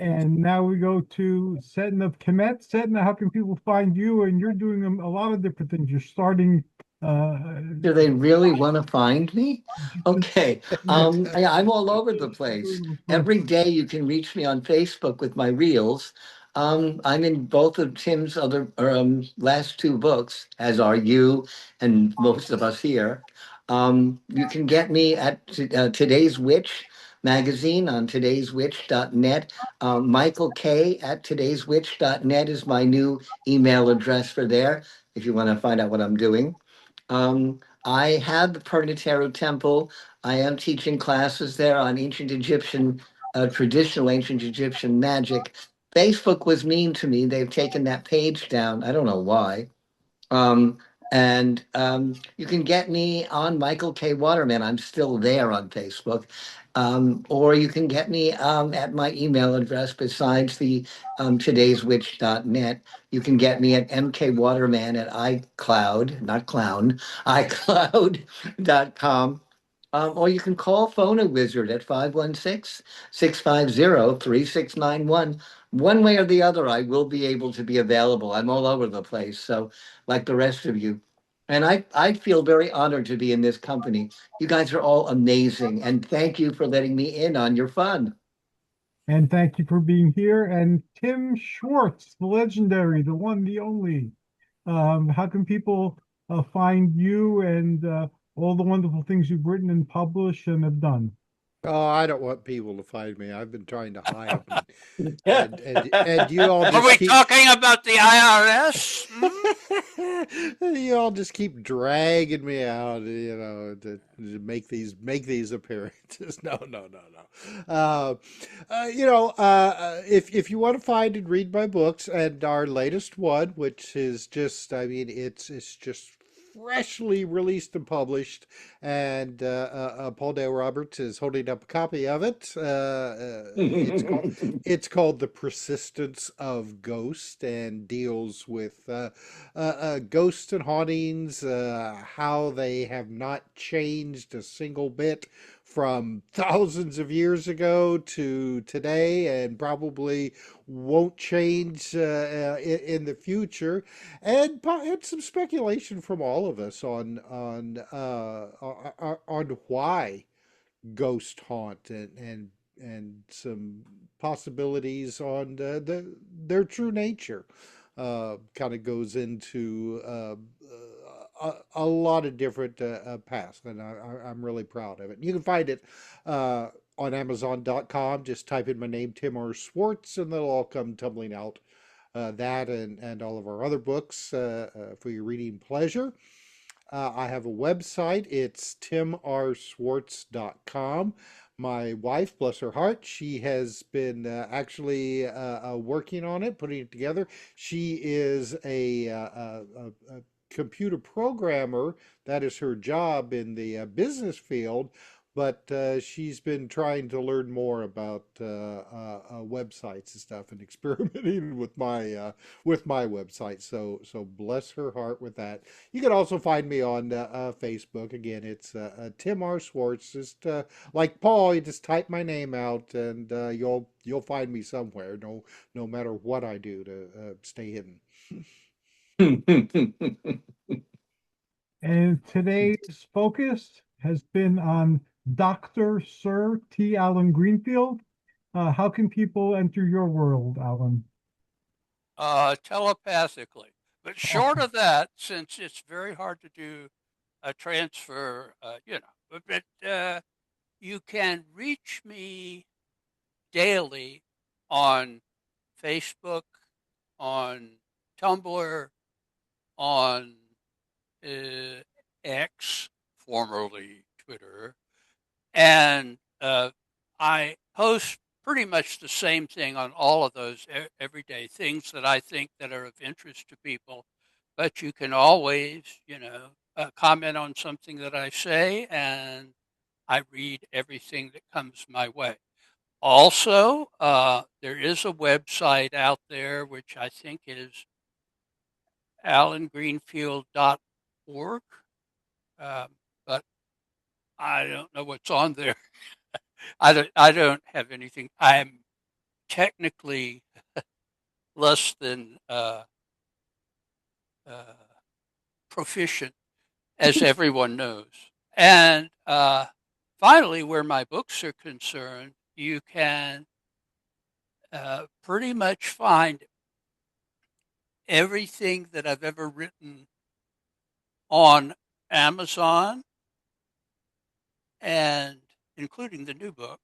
And now we go to Setna of Khemet. Setna, how can people find you? And you're doing a lot of different things. You're starting. Do they really want to find me? Okay. I'm all over the place. Every day you can reach me on Facebook with my reels. I'm in both of Tim's other last two books, as are you and most of us here. You can get me at Today's Witch magazine on today'switch.net. Michael K at today'switch.net is my new email address for there if you want to find out what I'm doing. I had the Pernatero Temple. I am teaching classes there on ancient Egyptian, traditional ancient Egyptian magic. Facebook was mean to me. They've taken that page down. I don't know why. Um, and you can get me on Michael K. Waterman. I'm still there on Facebook. Or you can get me at my email address besides the today'switch.net. You can get me at mkwaterman at iCloud, not clown, iCloud.com. Or you can call Phone a Wizard at 516-650-3691. One way or the other, I will be able to be available. I'm all over the place. So like the rest of you. And I feel very honored to be in this company. You guys are all amazing. And thank you for letting me in on your fun. And thank you for being here. And Tim Swartz, the legendary, the one, the only. How can people find you and all the wonderful things you've written and published and have done? Oh, I don't want people to find me. I've been trying to hide, Yeah. and you all Are just we keep talking about the IRS? you all just keep dragging me out, to make these appearances. No, no, no, no. If you want to find and read my books, and our latest one, which is just, I mean, it's just freshly released and published, and Paul Dale Roberts is holding up a copy of it. It's called The Persistence of Ghost, and deals with ghosts and hauntings, how they have not changed a single bit from thousands of years ago to today, and probably won't change in the future, and some speculation from all of us on why ghost haunt, and some possibilities on their true nature. Kind of goes into a lot of different paths, and I'm really proud of it. You can find it on Amazon.com. Just type in my name, Tim R. Swartz, and they'll all come tumbling out. That and all of our other books for your reading pleasure. I have a website. It's timrswartz.com. My wife, bless her heart, she has been actually working on it, putting it together. She is a computer programmer. That is her job in the business field. But she's been trying to learn more about websites and stuff, and experimenting with my website. So bless her heart with that. You can also find me on Facebook. Again, it's Tim R. Swartz. Just like Paul, you just type my name out, and you'll find me somewhere. No matter what I do to stay hidden. And today's focus has been on Dr. Sir T. Allen Greenfield. How can people enter your world, Alan? Telepathically. But short of that, since it's very hard to do a transfer, but you can reach me daily on Facebook, on Tumblr, on X, formerly Twitter, and I post pretty much the same thing on all of those everyday things that I think that are of interest to people. But you can always, comment on something that I say, and I read everything that comes my way. Also, there is a website out there which I think is alangreenfield.org, but I don't know what's on there. I don't have anything. I'm technically less than proficient, as everyone knows. And finally, where my books are concerned, you can pretty much find everything that I've ever written on Amazon, and including the new book.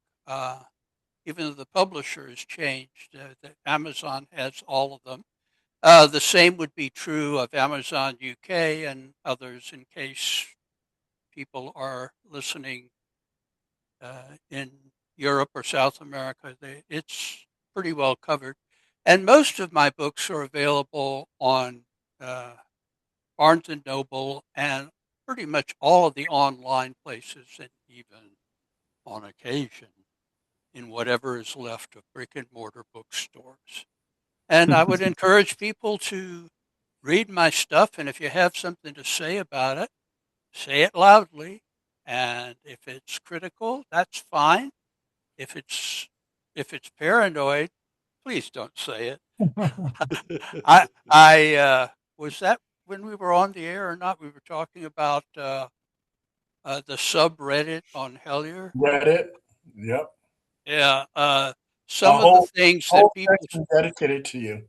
Even though the publisher has changed, Amazon has all of them. The same would be true of Amazon UK and others, in case people are listening in Europe or South America. It's pretty well covered. And most of my books are available on Barnes & Noble and pretty much all of the online places, and even on occasion in whatever is left of brick and mortar bookstores. And I would encourage people to read my stuff, and if you have something to say about it, say it loudly. And if it's critical, that's fine. If it's paranoid, please don't say it. I was that when we were on the air or not? We were talking about the subreddit on Hellier. Reddit. Yep. Yeah, A some of the whole things that whole people. section dedicated to you.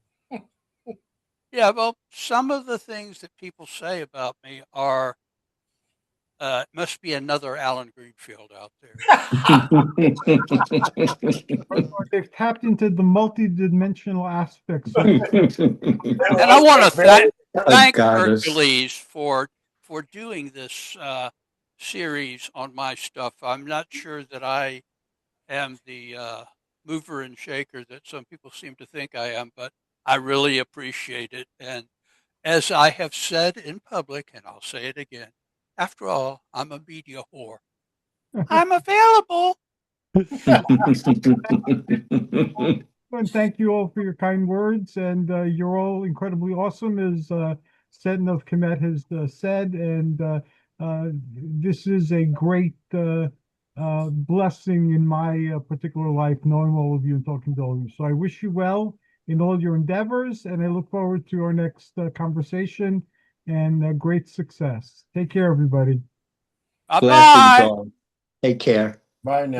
Yeah, well, some of the things that people say about me are It must be another Alan Greenfield out there. They've tapped into the multi-dimensional aspects of And I want to thank God, Hercules for doing this series on my stuff. I'm not sure that I am the mover and shaker that some people seem to think I am, but I really appreciate it. And as I have said in public, and I'll say it again, after all, I'm a media whore. I'm available. And thank you all for your kind words, and you're all incredibly awesome, as Setna of Khemet has said, and this is a great blessing in my particular life, knowing all of you and talking to all of you. So I wish you well in all your endeavors, and I look forward to our next conversation and great success. Take care, everybody. Blessings Bye-bye. all. Take care. Bye now.